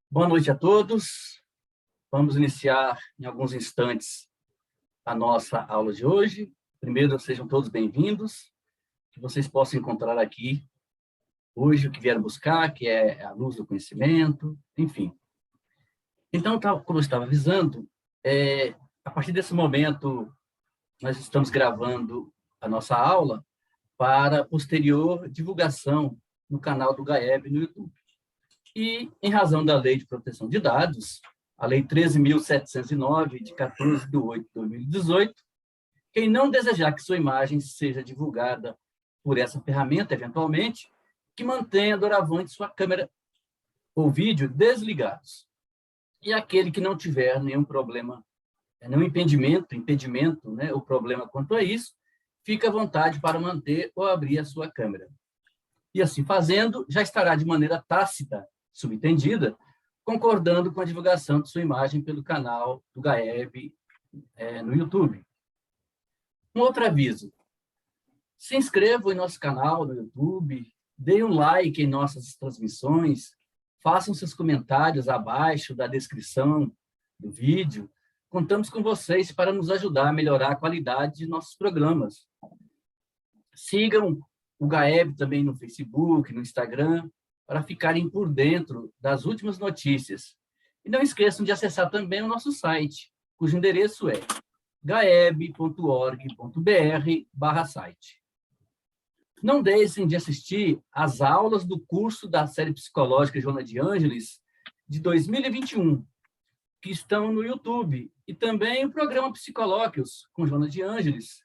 Boa noite a todos. Vamos iniciar em alguns instantes a nossa aula de hoje. Primeiro, sejam todos bem-vindos, que vocês possam encontrar aqui hoje o que vieram buscar, que é a luz do conhecimento, enfim. Então, como eu estava avisando, a partir desse momento, nós estamos gravando a nossa aula para posterior divulgação no canal do GAEB no YouTube. E, em razão da Lei de Proteção de Dados, a Lei 13.709, de 14/8/2018, quem não desejar que sua imagem seja divulgada por essa ferramenta, eventualmente, que mantenha doravante sua câmera ou vídeo desligados. E aquele que não tiver nenhum problema, nenhum impedimento, né, o problema quanto a isso, fica à vontade para manter ou abrir a sua câmera. E assim fazendo, já estará de maneira tácita, subentendida, concordando com a divulgação de sua imagem pelo canal do GAEB no YouTube. Um outro aviso: se inscrevam em nosso canal no YouTube, deem um like em nossas transmissões, façam seus comentários abaixo da descrição do vídeo. Contamos com vocês para nos ajudar a melhorar a qualidade de nossos programas. Sigam o GAEB também no Facebook, no Instagram, para ficarem por dentro das últimas notícias. E não esqueçam de acessar também o nosso site, cujo endereço é gaeb.org.br/site. Não deixem de assistir às aulas do curso da série psicológica Joana de Ângeles de 2021, que estão no YouTube, e também o programa Psicolóquios com Joana de Ângeles,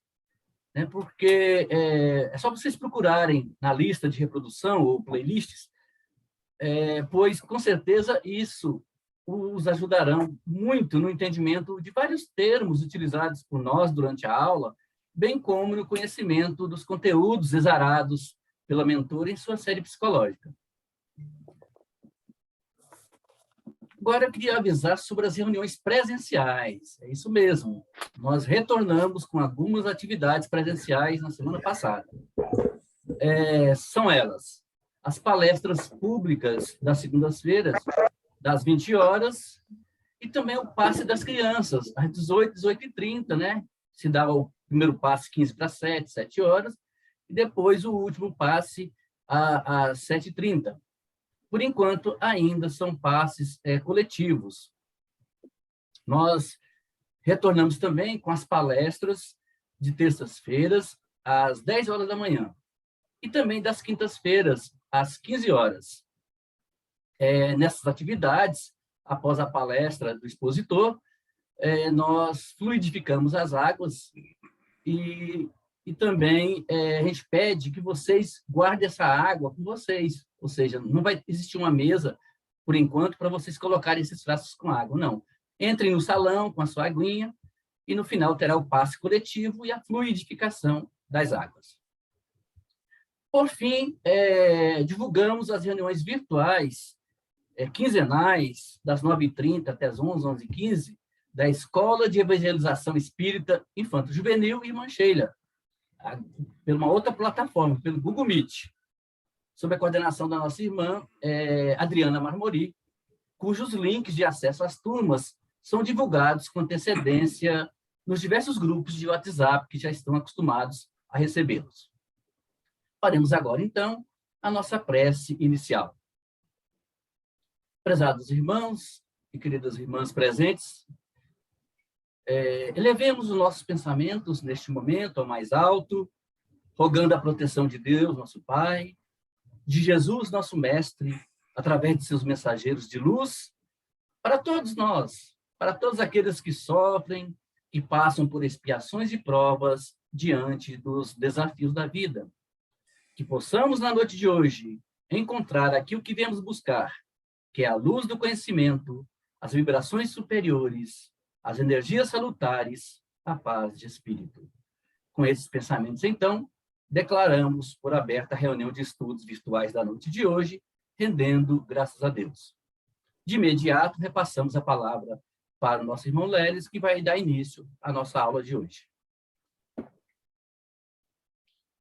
né? Porque é só vocês procurarem na lista de reprodução ou playlists, pois, com certeza, isso os ajudarão muito no entendimento de vários termos utilizados por nós durante a aula, bem como no conhecimento dos conteúdos exarados pela mentora em sua série psicológica. Agora, eu queria avisar sobre as reuniões presenciais. É isso mesmo. Nós retornamos com algumas atividades presenciais na semana passada. São elas: as palestras públicas das segundas-feiras, das 20 horas, e também o passe das crianças, às 18, 18h30, né? Se dá o primeiro passe 15 para 7 horas, e depois o último passe às 7h30. Por enquanto, ainda são passes coletivos. Nós retornamos também com as palestras de terças-feiras, às 10 horas da manhã, e também das quintas-feiras, às 15 horas. Nessas atividades, após a palestra do expositor, nós fluidificamos as águas e também a gente pede que vocês guardem essa água com vocês, ou seja, não vai existir uma mesa, por enquanto, para vocês colocarem esses frascos com água, não. Entrem no salão com a sua aguinha e, no final, terá o passe coletivo e a fluidificação das águas. Por fim, divulgamos as reuniões virtuais quinzenais, das 9h30 até as 11, 11h15, da Escola de Evangelização Espírita Infanto-Juvenil e Mancheira, por uma outra plataforma, pelo Google Meet, sob a coordenação da nossa irmã Adriana Marmori, cujos links de acesso às turmas são divulgados com antecedência nos diversos grupos de WhatsApp que já estão acostumados a recebê-los. Faremos agora, então, a nossa prece inicial. Prezados irmãos e queridas irmãs presentes, elevemos os nossos pensamentos neste momento ao mais alto, rogando a proteção de Deus, nosso Pai, de Jesus, nosso Mestre, através de seus mensageiros de luz, para todos nós, para todos aqueles que sofrem e passam por expiações e provas diante dos desafios da vida. Que possamos, na noite de hoje, encontrar aquilo que viemos buscar, que é a luz do conhecimento, as vibrações superiores, as energias salutares, a paz de espírito. Com esses pensamentos, então, declaramos por aberta a reunião de estudos virtuais da noite de hoje, rendendo graças a Deus. De imediato, repassamos a palavra para o nosso irmão Leles, que vai dar início à nossa aula de hoje.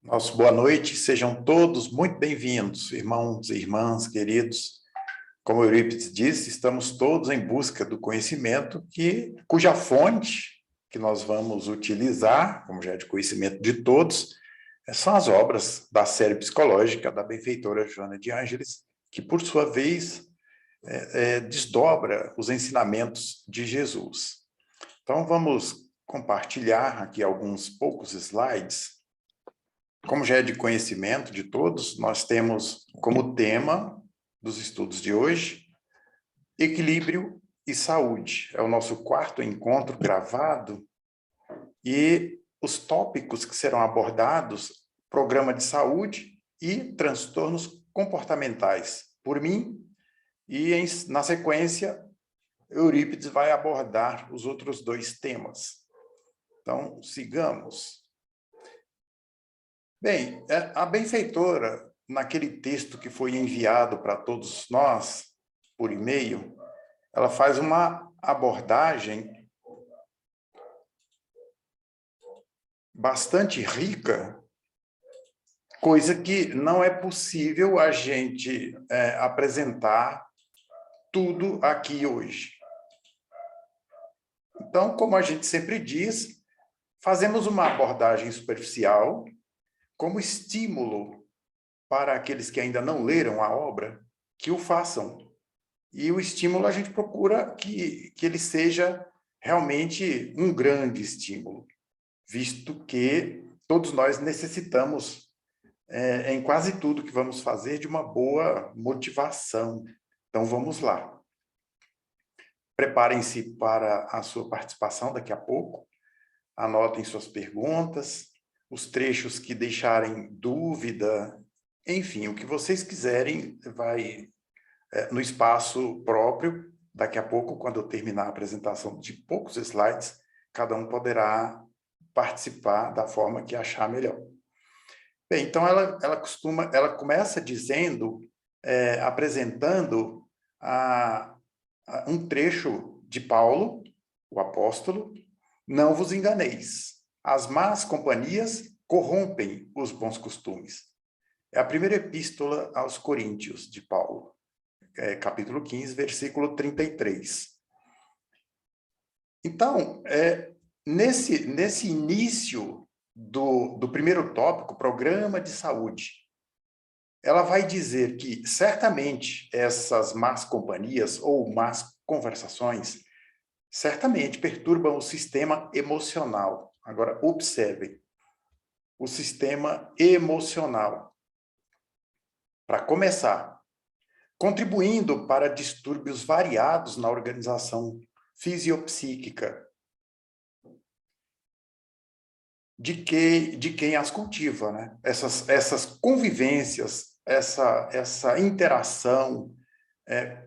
Nossa, boa noite, sejam todos muito bem-vindos, irmãos e irmãs queridos. Como Eurípides disse, estamos todos em busca do conhecimento cuja fonte que nós vamos utilizar, como já é de conhecimento de todos, são as obras da série psicológica da benfeitora Joana de Ângeles, que, por sua vez, desdobra os ensinamentos de Jesus. Então, vamos compartilhar aqui alguns poucos slides. Como já é de conhecimento de todos, nós temos como tema dos estudos de hoje equilíbrio e saúde. É o nosso quarto encontro gravado e os tópicos que serão abordados, programa de saúde e transtornos comportamentais, por mim, e na sequência, Eurípides vai abordar os outros dois temas. Então, sigamos. Bem, a benfeitora, naquele texto que foi enviado para todos nós, por e-mail, ela faz uma abordagem bastante rica, coisa que não é possível a gente apresentar tudo aqui hoje. Então, como a gente sempre diz, fazemos uma abordagem superficial, como estímulo para aqueles que ainda não leram a obra, que o façam. E o estímulo a gente procura que ele seja realmente um grande estímulo, visto que todos nós necessitamos, em quase tudo que vamos fazer, de uma boa motivação. Então, vamos lá. Preparem-se para a sua participação daqui a pouco, anotem suas perguntas, os trechos que deixarem dúvida, enfim, o que vocês quiserem vai no espaço próprio. Daqui a pouco, quando eu terminar a apresentação de poucos slides, cada um poderá participar da forma que achar melhor. Bem, então ela começa dizendo, apresentando um trecho de Paulo, o apóstolo: não vos enganeis, as más companhias corrompem os bons costumes. É a primeira epístola aos Coríntios, de Paulo, capítulo 15, versículo 33. Então, nesse início do primeiro tópico, programa de saúde, ela vai dizer que, certamente, essas más companhias ou más conversações certamente perturbam o sistema emocional. Agora, observem, o sistema emocional. Para começar, contribuindo para distúrbios variados na organização fisiopsíquica de quem as cultiva, né? Essas convivências, essa interação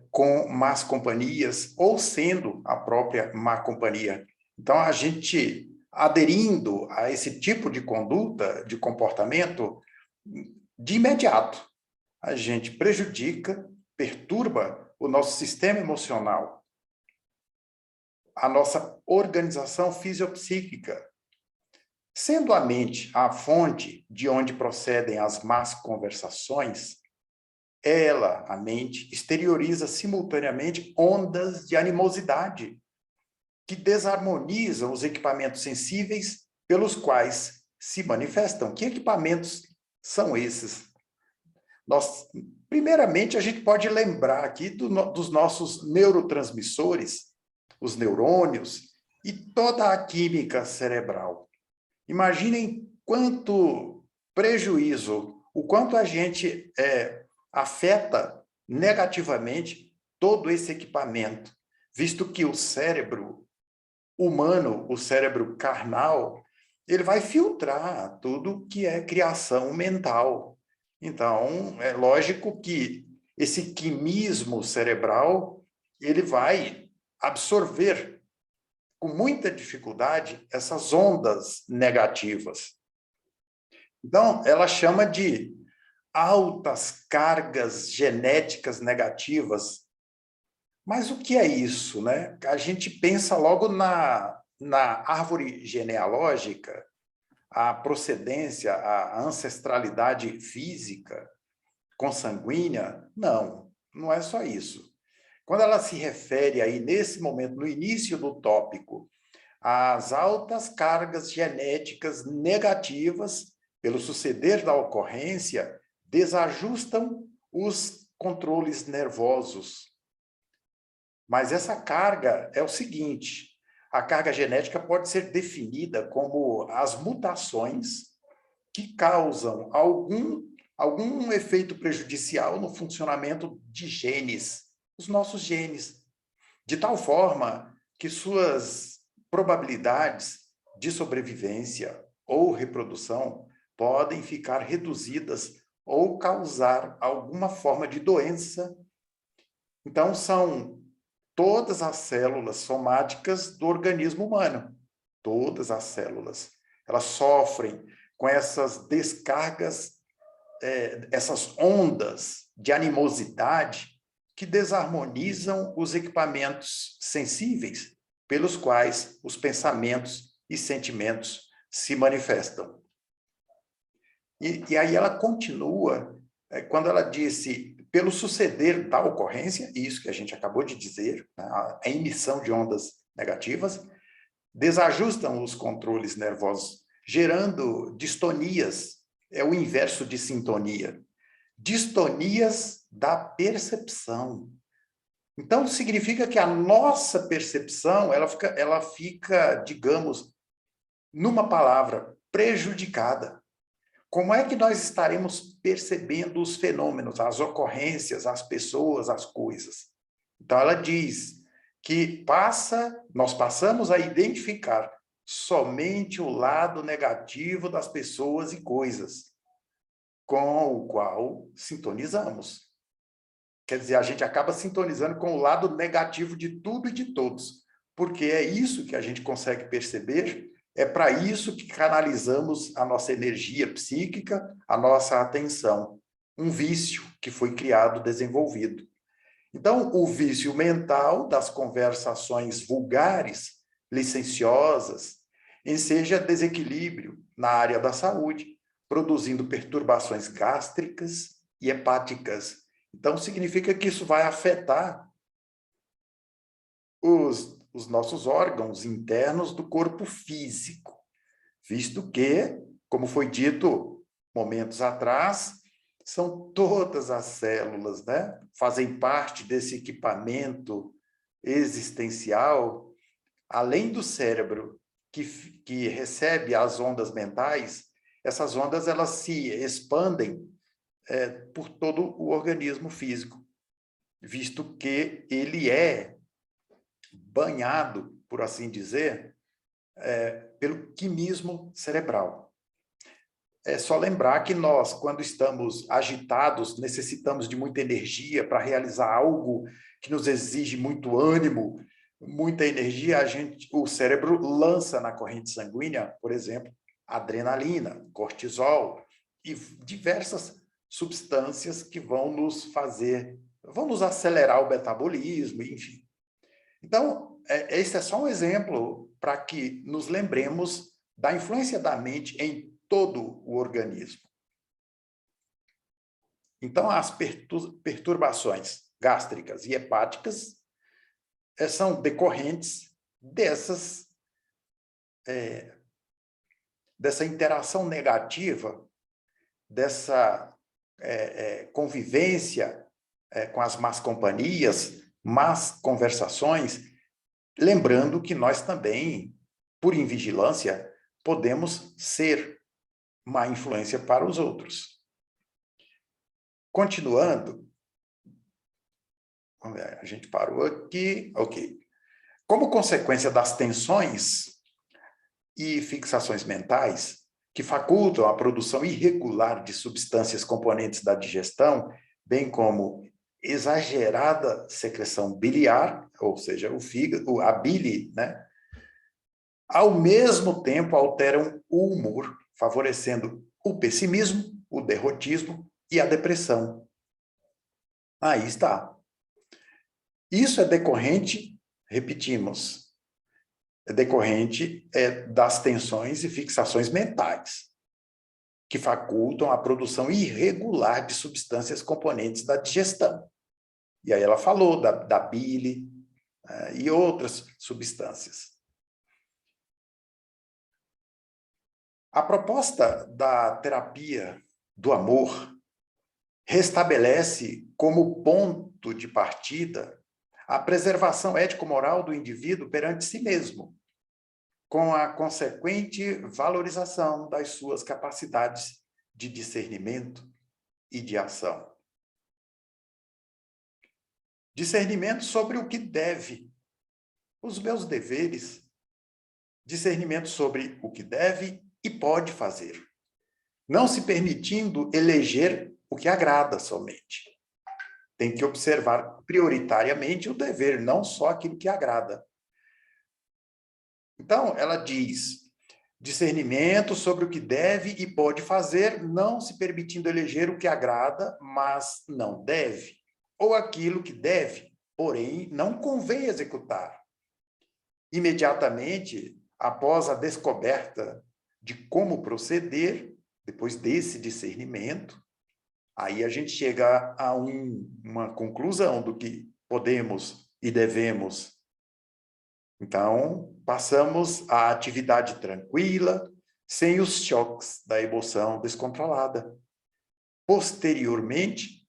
com más companhias, ou sendo a própria má companhia. Então, a gente, aderindo a esse tipo de conduta, de comportamento, de imediato, a gente prejudica, perturba o nosso sistema emocional, a nossa organização fisiopsíquica. Sendo a mente a fonte de onde procedem as más conversações, ela, a mente, exterioriza simultaneamente ondas de animosidade que desarmonizam os equipamentos sensíveis pelos quais se manifestam. Que equipamentos são esses? Primeiramente, a gente pode lembrar aqui dos nossos neurotransmissores, os neurônios e toda a química cerebral. Imaginem quanto prejuízo, o quanto a gente afeta negativamente todo esse equipamento, visto que o cérebro humano, o cérebro carnal, ele vai filtrar tudo que é criação mental. Então, é lógico que esse quimismo cerebral, ele vai absorver com muita dificuldade essas ondas negativas. Então, ela chama de altas cargas genéticas negativas. Mas o que é isso, né? A gente pensa logo na árvore genealógica, a procedência, a ancestralidade física, consanguínea? Não, não é só isso. Quando ela se refere aí, nesse momento, no início do tópico, às altas cargas genéticas negativas, pelo suceder da ocorrência, desajustam os controles nervosos. Mas essa carga é o seguinte: a carga genética pode ser definida como as mutações que causam algum efeito prejudicial no funcionamento de genes, os nossos genes, de tal forma que suas probabilidades de sobrevivência ou reprodução podem ficar reduzidas ou causar alguma forma de doença. Então, são todas as células somáticas do organismo humano, todas as células, elas sofrem com essas descargas, essas ondas de animosidade que desarmonizam os equipamentos sensíveis pelos quais os pensamentos e sentimentos se manifestam. E aí ela continua, quando ela disse, pelo suceder da ocorrência, isso que a gente acabou de dizer, a emissão de ondas negativas, desajustam os controles nervosos, gerando distonias, é o inverso de sintonia, distonias da percepção. Então, significa que a nossa percepção, ela fica, digamos, numa palavra, prejudicada. Como é que nós estaremos percebendo os fenômenos, as ocorrências, as pessoas, as coisas? Então, ela diz que nós passamos a identificar somente o lado negativo das pessoas e coisas, com o qual sintonizamos. Quer dizer, a gente acaba sintonizando com o lado negativo de tudo e de todos, porque é isso que a gente consegue perceber. É para isso que canalizamos a nossa energia psíquica, a nossa atenção. Um vício que foi criado, desenvolvido. Então, o vício mental das conversações vulgares, licenciosas, enseja desequilíbrio na área da saúde, produzindo perturbações gástricas e hepáticas. Então, significa que isso vai afetar os nossos órgãos internos do corpo físico, visto que, como foi dito momentos atrás, são todas as células, né? Fazem parte desse equipamento existencial, além do cérebro que recebe as ondas mentais. Essas ondas elas se expandem por todo o organismo físico, visto que ele é banhado, por assim dizer, pelo quimismo cerebral. É só lembrar que nós, quando estamos agitados, necessitamos de muita energia para realizar algo que nos exige muito ânimo, muita energia, o cérebro lança na corrente sanguínea, por exemplo, adrenalina, cortisol e diversas substâncias que vão nos acelerar o metabolismo, enfim. Então, esse é só um exemplo para que nos lembremos da influência da mente em todo o organismo. Então, as perturbações gástricas e hepáticas são decorrentes dessa interação negativa, dessa convivência com as más companhias, más conversações, lembrando que nós também, por invigilância, podemos ser má influência para os outros. Continuando, a gente parou aqui, ok. Como consequência das tensões e fixações mentais, que facultam a produção irregular de substâncias componentes da digestão, bem como exagerada secreção biliar, ou seja, o fígado, a bile, né? Ao mesmo tempo alteram o humor, favorecendo o pessimismo, o derrotismo e a depressão. Aí está. Isso é decorrente, repetimos, decorrente das tensões e fixações mentais, que facultam a produção irregular de substâncias componentes da digestão. E aí ela falou da bile e outras substâncias. A proposta da terapia do amor restabelece como ponto de partida a preservação ético-moral do indivíduo perante si mesmo, com a consequente valorização das suas capacidades de discernimento e de ação. Discernimento sobre o que deve, os meus deveres, discernimento sobre o que deve e pode fazer, não se permitindo eleger o que agrada somente. Tem que observar prioritariamente o dever, não só aquilo que agrada. Então, ela diz, discernimento sobre o que deve e pode fazer, não se permitindo eleger o que agrada, mas não deve, ou aquilo que deve, porém, não convém executar. Imediatamente, após a descoberta de como proceder, depois desse discernimento, aí a gente chega a uma conclusão do que podemos e devemos. Então, passamos à atividade tranquila, sem os choques da emoção descontrolada. Posteriormente,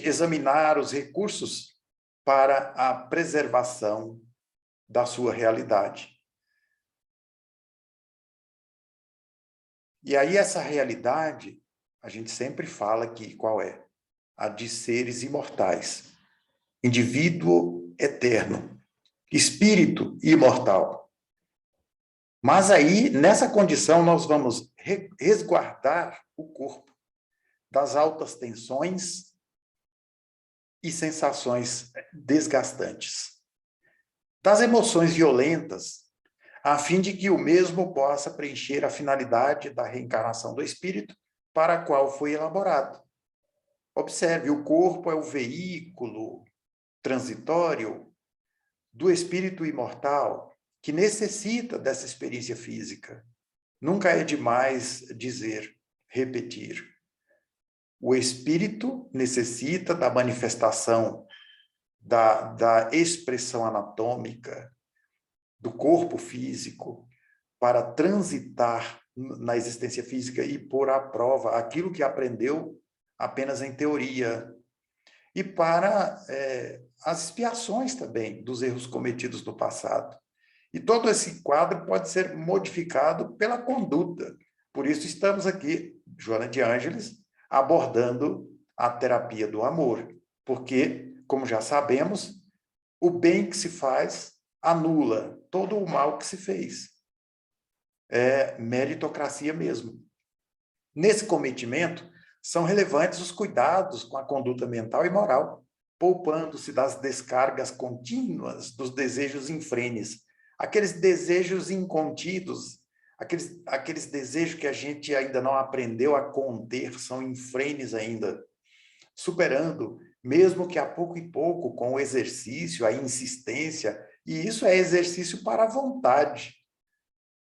examinar os recursos para a preservação da sua realidade. E aí essa realidade, a gente sempre fala que qual é? A de seres imortais, indivíduo eterno, espírito imortal. Mas aí, nessa condição, nós vamos resguardar o corpo das altas tensões e sensações desgastantes, das emoções violentas, a fim de que o mesmo possa preencher a finalidade da reencarnação do espírito para a qual foi elaborado. Observe, o corpo é o veículo transitório do espírito imortal que necessita dessa experiência física. Nunca é demais dizer, repetir. O espírito necessita da manifestação, da expressão anatômica, do corpo físico, para transitar na existência física e pôr à prova aquilo que aprendeu apenas em teoria. E para as expiações também dos erros cometidos no passado. E todo esse quadro pode ser modificado pela conduta. Por isso estamos aqui, Joana de Ângeles, abordando a terapia do amor. Porque, como já sabemos, o bem que se faz anula todo o mal que se fez. É meritocracia mesmo. Nesse cometimento, são relevantes os cuidados com a conduta mental e moral, poupando-se das descargas contínuas dos desejos infrenes, aqueles desejos incontidos, aqueles desejos que a gente ainda não aprendeu a conter, são infrenes ainda, superando, mesmo que a pouco e pouco, com o exercício, a insistência, e isso é exercício para a vontade.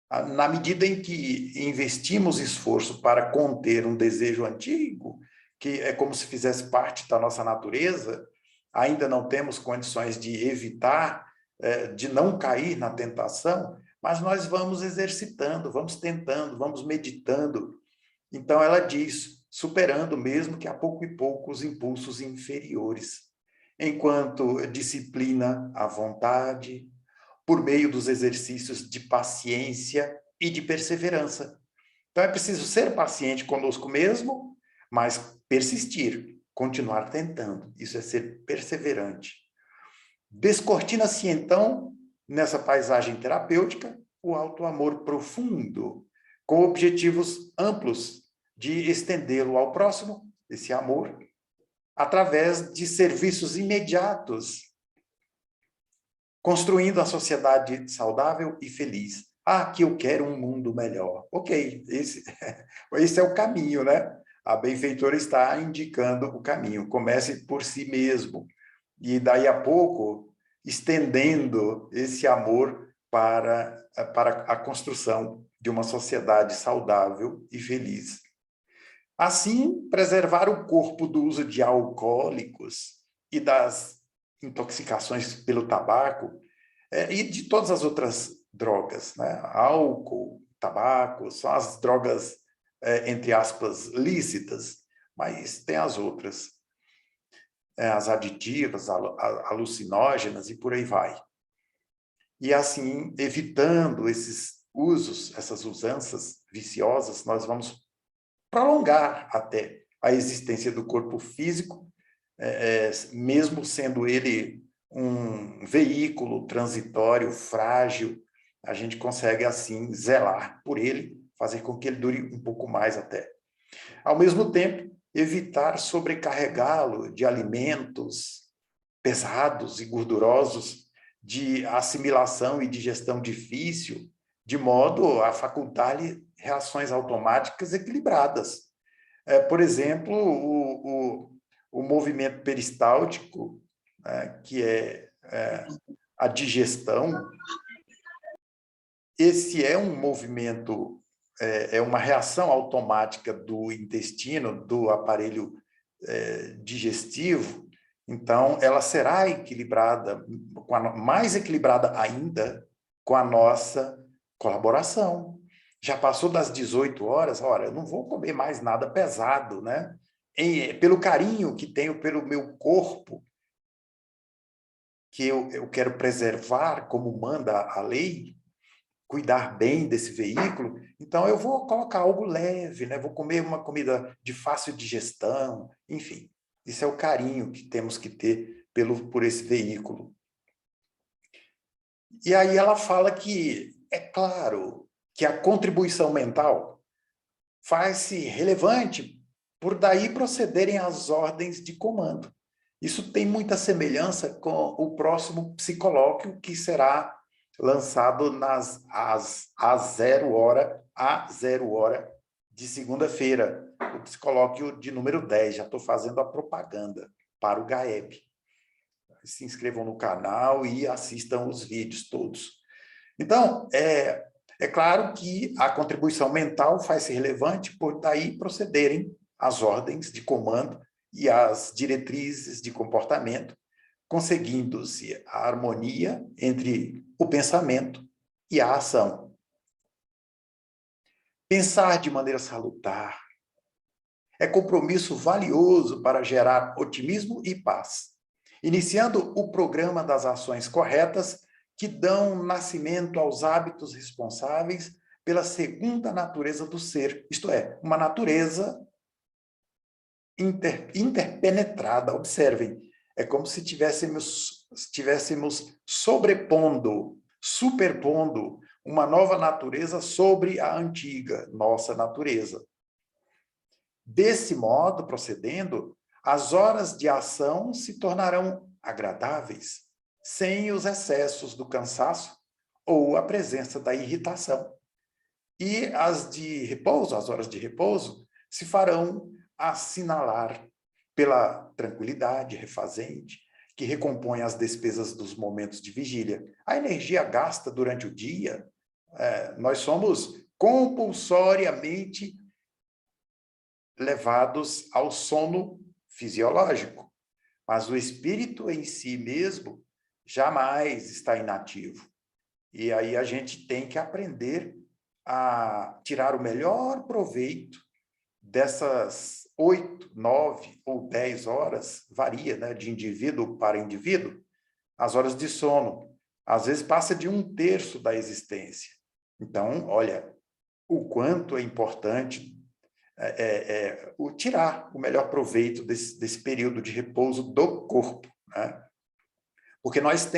Na medida em que investimos esforço para conter um desejo antigo, que é como se fizesse parte da nossa natureza, ainda não temos condições de evitar, de não cair na tentação, mas nós vamos exercitando, vamos tentando, vamos meditando. Então ela diz, superando mesmo que a pouco e pouco os impulsos inferiores, enquanto disciplina a vontade, por meio dos exercícios de paciência e de perseverança. Então, é preciso ser paciente conosco mesmo, mas persistir, continuar tentando. Isso é ser perseverante. Descortina-se, então, nessa paisagem terapêutica, o auto-amor profundo, com objetivos amplos de estendê-lo ao próximo, esse amor, através de serviços imediatos, construindo a sociedade saudável e feliz. Ah, que eu quero um mundo melhor. Ok, esse é o caminho, né? a benfeitora está indicando o caminho. Comece por si mesmo. E daí a pouco, estendendo esse amor para a construção de uma sociedade saudável e feliz. Assim, preservar o corpo do uso de alcoólicos e das intoxicações pelo tabaco e de todas as outras drogas, né? Álcool, tabaco, são as drogas, entre aspas, lícitas, mas tem as outras, as aditivas, alucinógenas e por aí vai. E assim, evitando esses usos, essas usanças viciosas, nós vamos prolongar até a existência do corpo físico, mesmo sendo ele um veículo transitório, frágil, a gente consegue, assim, zelar por ele, fazer com que ele dure um pouco mais até. Ao mesmo tempo, evitar sobrecarregá-lo de alimentos pesados e gordurosos, de assimilação e digestão difícil, de modo a facultar-lhe reações automáticas equilibradas. Por exemplo, o movimento peristáltico, que é a digestão, esse é um movimento, é uma reação automática do intestino, do aparelho digestivo. Então, ela será equilibrada, mais equilibrada ainda, com a nossa colaboração. Já passou das 18 horas, ora, eu não vou comer mais nada pesado, né? Pelo carinho que tenho pelo meu corpo, que eu quero preservar como manda a lei, cuidar bem desse veículo, então eu vou colocar algo leve, né? Vou comer uma comida de fácil digestão, enfim. Isso é o carinho que temos que ter por esse veículo. E aí ela fala que, é claro, que a contribuição mental faz-se relevante por daí procederem as ordens de comando. Isso tem muita semelhança com o próximo psicolóquio que será lançado às 0 hora de segunda-feira, o psicolóquio de número 10. Já estou fazendo a propaganda para o GAEB. Se inscrevam no canal e assistam os vídeos todos. Então, é claro que a contribuição mental faz-se relevante por daí procederem as ordens de comando e as diretrizes de comportamento, conseguindo-se a harmonia entre o pensamento e a ação. Pensar de maneira salutar é compromisso valioso para gerar otimismo e paz, iniciando o programa das ações corretas que dão nascimento aos hábitos responsáveis pela segunda natureza do ser, isto é, uma natureza interpenetrada. Observem, é como se estivéssemos superpondo uma nova natureza sobre a antiga, nossa natureza. Desse modo, procedendo, as horas de ação se tornarão agradáveis, sem os excessos do cansaço ou a presença da irritação. E as horas de repouso, se farão assinalar pela tranquilidade refazente, que recompõe as despesas dos momentos de vigília. A energia gasta durante o dia, nós somos compulsoriamente levados ao sono fisiológico, mas o espírito em si mesmo jamais está inativo. E aí a gente tem que aprender a tirar o melhor proveito dessas 8, 9 ou 10 horas, varia, né, de indivíduo para indivíduo, as horas de sono. Às vezes passa de 1/3 da existência. Então, olha, o quanto é importante tirar o melhor proveito desse período de repouso do corpo, né? Porque nós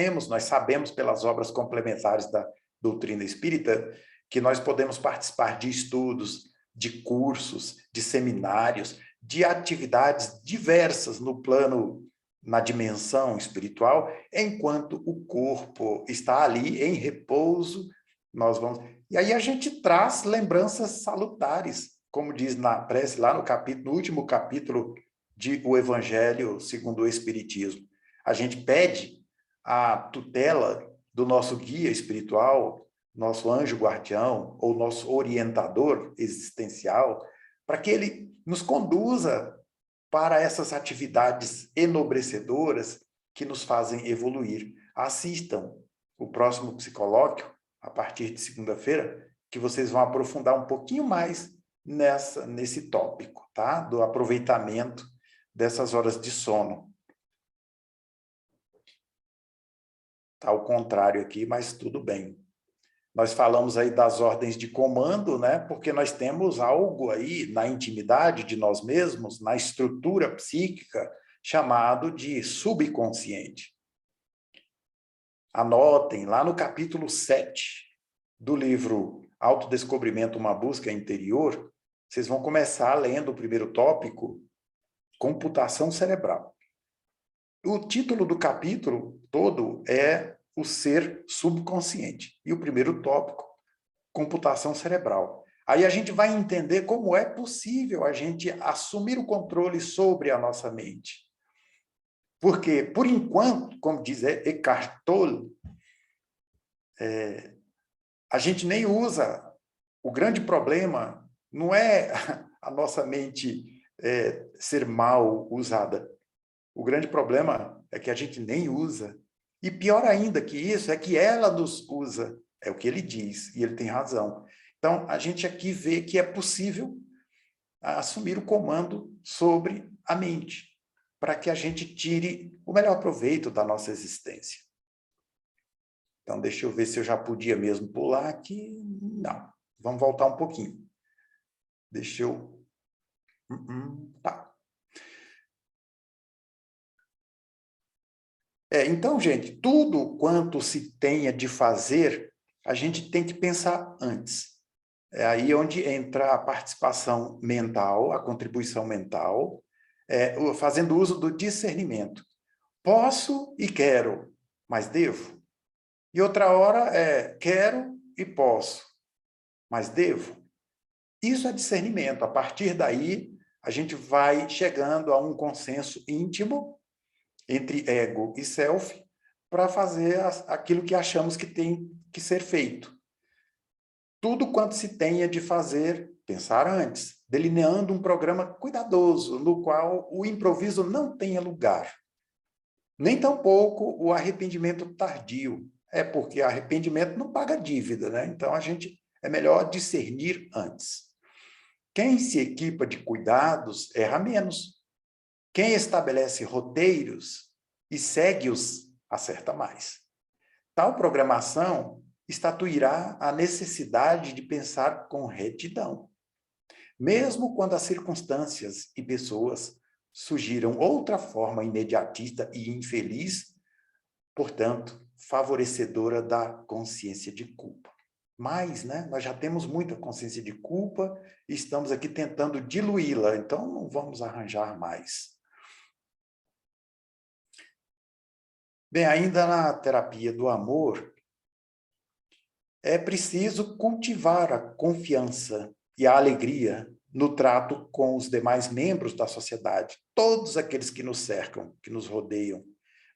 sabemos pelas obras complementares da doutrina espírita que nós podemos participar de estudos, de cursos, de seminários, de atividades diversas no plano, na dimensão espiritual, enquanto o corpo está ali em repouso, nós vamos... E aí a gente traz lembranças salutares como diz na prece, lá no último capítulo de O Evangelho segundo o Espiritismo. A gente pede a tutela do nosso guia espiritual, nosso anjo guardião, ou nosso orientador existencial, para que ele nos conduza para essas atividades enobrecedoras que nos fazem evoluir. Assistam o próximo psicolóquio, a partir de segunda-feira, que vocês vão aprofundar um pouquinho mais nesse tópico, tá? Do aproveitamento dessas horas de sono. Tá ao contrário aqui, mas tudo bem. Nós falamos aí das ordens de comando, né? Porque nós temos algo aí na intimidade de nós mesmos, na estrutura psíquica, chamado de subconsciente. Anotem lá no capítulo 7 do livro Autodescobrimento, uma busca interior, vocês vão começar lendo o primeiro tópico, computação cerebral. O título do capítulo todo é o ser subconsciente. E o primeiro tópico, computação cerebral. Aí a gente vai entender como é possível a gente assumir o controle sobre a nossa mente. Porque, por enquanto, como diz Eckhart Tolle, a gente nem usa. O grande problema não é a nossa mente ser mal usada. O grande problema é que a gente nem usa. E pior ainda que isso, é que ela nos usa. É o que ele diz, e ele tem razão. Então, a gente aqui vê que é possível assumir o comando sobre a mente, para que a gente tire o melhor proveito da nossa existência. Então, deixa eu ver se eu já podia mesmo pular aqui. Não. Vamos voltar um pouquinho. Deixa eu... Tá. Então, gente, tudo quanto se tenha de fazer, a gente tem que pensar antes. É aí onde entra a participação mental, a contribuição mental, fazendo uso do discernimento. Posso e quero, mas devo. E outra hora quero e posso, mas devo. Isso é discernimento. A partir daí, a gente vai chegando a um consenso íntimo entre ego e self para fazer aquilo que achamos que tem que ser feito. Tudo quanto se tenha de fazer, pensar antes, delineando um programa cuidadoso, no qual o improviso não tenha lugar. Nem tampouco o arrependimento tardio. Porque arrependimento não paga dívida, né? Então, é melhor discernir antes. Quem se equipa de cuidados erra menos. Quem estabelece roteiros e segue-os acerta mais. Tal programação estatuirá a necessidade de pensar com retidão, mesmo quando as circunstâncias e pessoas sugiram outra forma imediatista e infeliz, portanto, favorecedora da consciência de culpa. Mas, né, nós já temos muita consciência de culpa e estamos aqui tentando diluí-la, então não vamos arranjar mais. Bem, ainda na terapia do amor, é preciso cultivar a confiança e a alegria no trato com os demais membros da sociedade, todos aqueles que nos cercam, que nos rodeiam,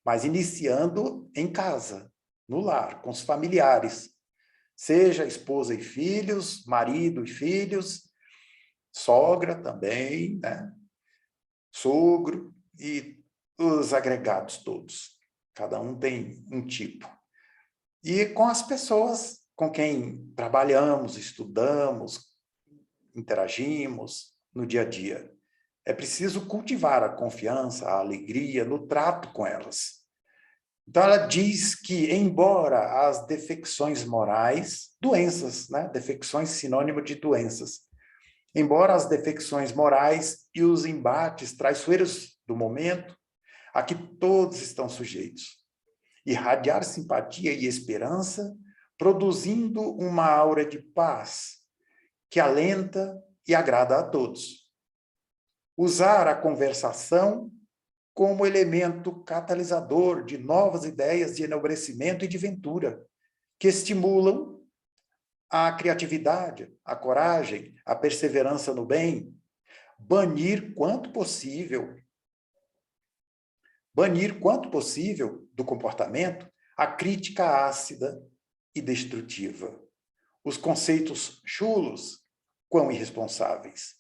mas iniciando em casa, no lar, com os familiares, seja esposa e filhos, marido e filhos, sogra também, né? Sogro e os agregados todos. Cada um tem um tipo. E com as pessoas com quem trabalhamos, estudamos, interagimos no dia a dia. É preciso cultivar a confiança, a alegria no trato com elas. Então, ela diz que, embora as defecções morais, doenças, né? Defecções sinônimo de doenças, embora as defecções morais e os embates traiçoeiros do momento, a que todos estão sujeitos, irradiar simpatia e esperança, produzindo uma aura de paz que alenta e agrada a todos. Usar a conversação como elemento catalisador de novas ideias de enobrecimento e de ventura, que estimulam a criatividade, a coragem, a perseverança no bem, banir quanto possível do comportamento a crítica ácida e destrutiva, os conceitos chulos, quão irresponsáveis,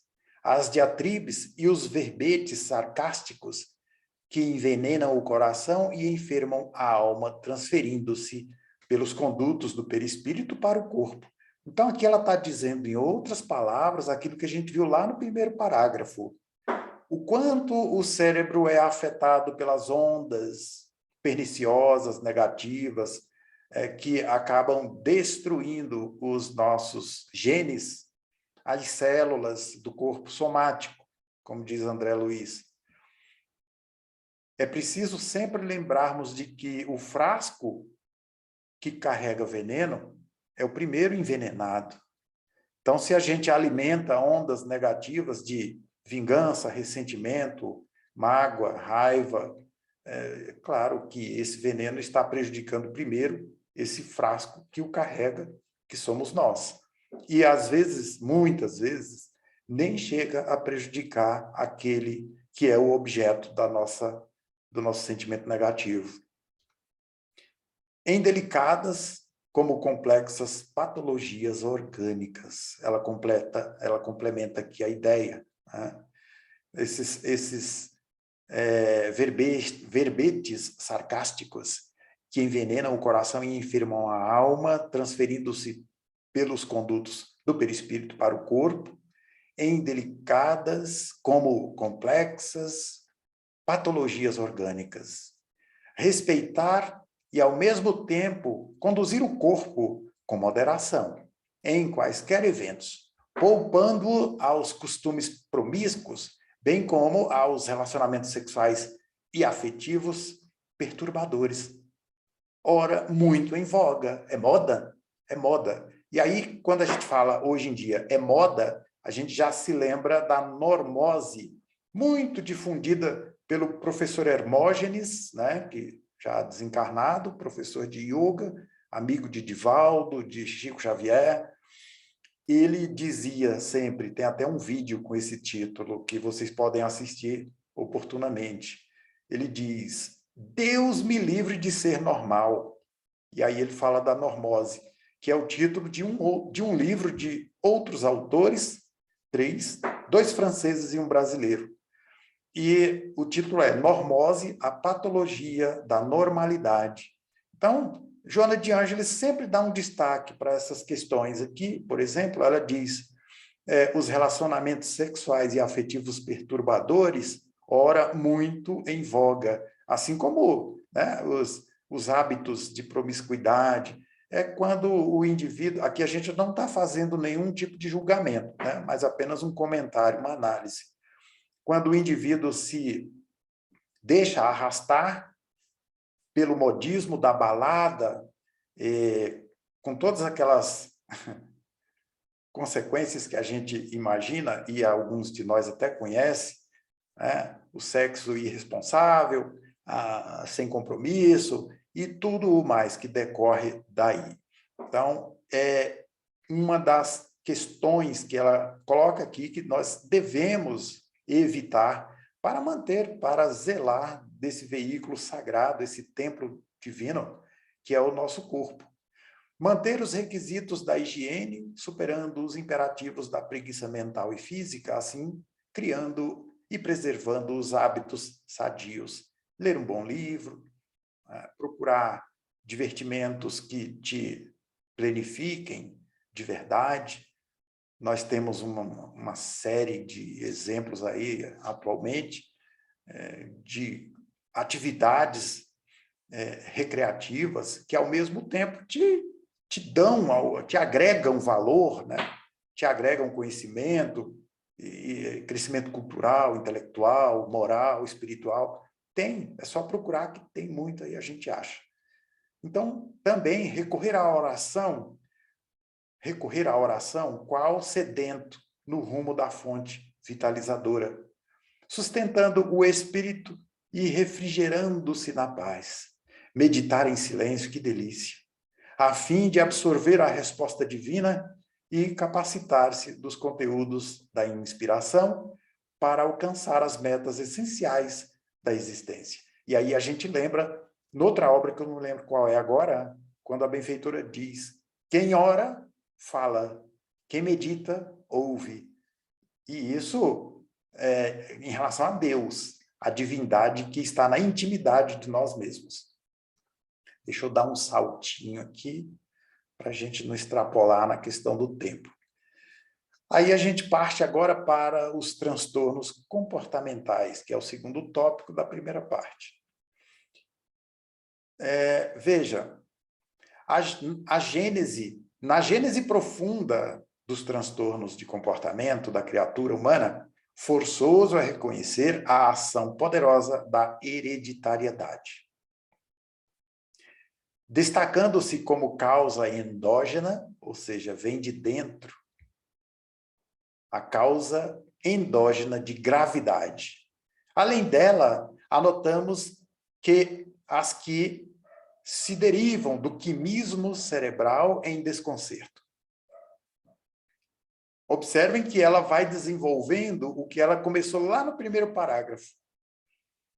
as diatribes e os verbetes sarcásticos que envenenam o coração e enfermam a alma, transferindo-se pelos condutos do perispírito para o corpo. Então, aqui ela está dizendo, em outras palavras, aquilo que a gente viu lá no primeiro parágrafo. O quanto o cérebro é afetado pelas ondas perniciosas, negativas, que acabam destruindo os nossos genes, as células do corpo somático, como diz André Luiz. É preciso sempre lembrarmos de que o frasco que carrega veneno é o primeiro envenenado. Então, se a gente alimenta ondas negativas de vingança, ressentimento, mágoa, raiva, é claro que esse veneno está prejudicando primeiro esse frasco que o carrega, que somos nós. E, às vezes, muitas vezes, nem chega a prejudicar aquele que é o objeto do nosso sentimento negativo. Em delicadas como complexas patologias orgânicas. Ela complementa aqui a ideia, né? Esses verbetes sarcásticos que envenenam o coração e enfermam a alma, transferindo-se pelos condutos do perispírito para o corpo, em delicadas como complexas patologias orgânicas. Respeitar e, ao mesmo tempo, conduzir o corpo com moderação em quaisquer eventos, poupando-o aos costumes promíscuos, bem como aos relacionamentos sexuais e afetivos perturbadores. Ora, muito em voga. É moda? É moda. E aí, quando a gente fala hoje em dia é moda, a gente já se lembra da normose, muito difundida pelo professor Hermógenes, né, que já desencarnado, professor de yoga, amigo de Divaldo, de Chico Xavier. Ele dizia sempre, tem até um vídeo com esse título, que vocês podem assistir oportunamente. Ele diz, Deus me livre de ser normal. E aí ele fala da normose, que é o título de um livro de outros autores, dois franceses e um brasileiro. E o título é Normose, a patologia da normalidade. Então, Joana de Ângeles sempre dá um destaque para essas questões. Aqui, por exemplo, ela diz, os relacionamentos sexuais e afetivos perturbadores, ora, muito em voga, assim como, né, os hábitos de promiscuidade, é quando o indivíduo... Aqui a gente não está fazendo nenhum tipo de julgamento, né, mas apenas um comentário, uma análise. Quando o indivíduo se deixa arrastar pelo modismo da balada, com todas aquelas consequências que a gente imagina, e alguns de nós até conhecem, né? O sexo irresponsável, sem compromisso, e tudo o mais que decorre daí. Então, é uma das questões que ela coloca aqui, que nós devemos evitar para manter, para zelar desse veículo sagrado, esse templo divino, que é o nosso corpo. Manter os requisitos da higiene, superando os imperativos da preguiça mental e física, assim, criando e preservando os hábitos sadios. Ler um bom livro, procurar divertimentos que te planifiquem de verdade. Nós temos uma série de exemplos aí, atualmente, de atividades recreativas que, ao mesmo tempo, te agregam valor, né? Te agregam conhecimento, e crescimento cultural, intelectual, moral, espiritual. Tem, é só procurar que tem muito aí, a gente acha. Então, também recorrer à oração, qual sedento no rumo da fonte vitalizadora, sustentando o espírito e refrigerando-se na paz. Meditar em silêncio, que delícia. a fim de absorver a resposta divina e capacitar-se dos conteúdos da inspiração para alcançar as metas essenciais da existência. E aí a gente lembra, noutra obra que eu não lembro qual é agora, quando a benfeitora diz: quem ora, fala, quem medita, ouve. E isso é em relação a Deus, a divindade que está na intimidade de nós mesmos. Deixa eu dar um saltinho aqui, para a gente não extrapolar na questão do tempo. Aí a gente parte agora para os transtornos comportamentais, que é o segundo tópico da primeira parte. Veja, na gênese profunda dos transtornos de comportamento da criatura humana, forçoso é reconhecer a ação poderosa da hereditariedade. Destacando-se como causa endógena, ou seja, vem de dentro, a causa endógena de gravidade. Além dela, anotamos que as que se derivam do quimismo cerebral em desconcerto. Observem que ela vai desenvolvendo o que ela começou lá no primeiro parágrafo.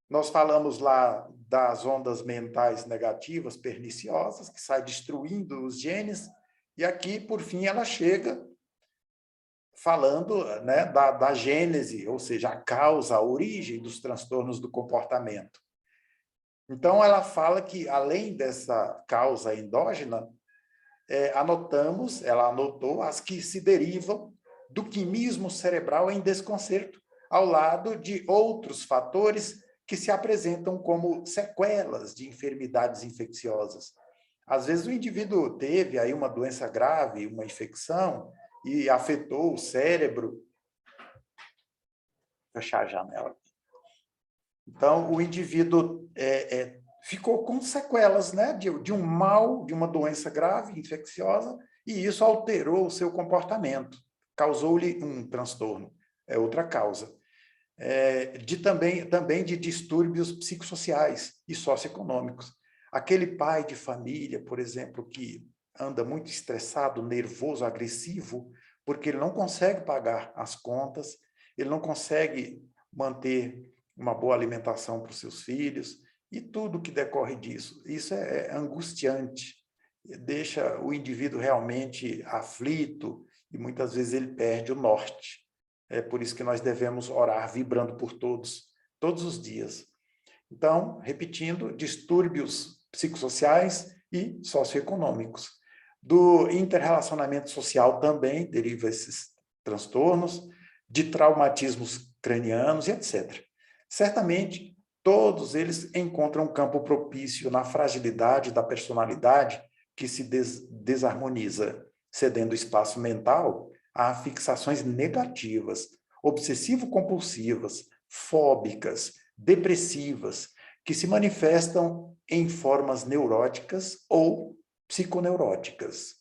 Nós falamos lá das ondas mentais negativas, perniciosas, que saem destruindo os genes, e aqui, por fim, ela chega falando, né, da gênese, ou seja, a causa, a origem dos transtornos do comportamento. Então, ela fala que, além dessa causa endógena, ela anotou as que se derivam do quimismo cerebral em desconcerto, ao lado de outros fatores que se apresentam como sequelas de enfermidades infecciosas. Às vezes o indivíduo teve aí uma doença grave, uma infecção, e afetou o cérebro. Vou fechar a janela. Então, o indivíduo ficou com sequelas, né, de um mal, de uma doença grave, infecciosa, e isso alterou o seu comportamento, causou-lhe um transtorno, é outra causa. Também de distúrbios psicossociais e socioeconômicos. Aquele pai de família, por exemplo, que anda muito estressado, nervoso, agressivo, porque ele não consegue pagar as contas, ele não consegue manter uma boa alimentação para os seus filhos, e tudo que decorre disso. Isso é angustiante, deixa o indivíduo realmente aflito, e muitas vezes ele perde o norte. É por isso que nós devemos orar vibrando por todos os dias. Então, repetindo, distúrbios psicossociais e socioeconômicos. Do interrelacionamento social também deriva esses transtornos, de traumatismos cranianos e etc. Certamente, todos eles encontram um campo propício na fragilidade da personalidade que se desarmoniza, cedendo espaço mental a fixações negativas, obsessivo-compulsivas, fóbicas, depressivas, que se manifestam em formas neuróticas ou psiconeuróticas.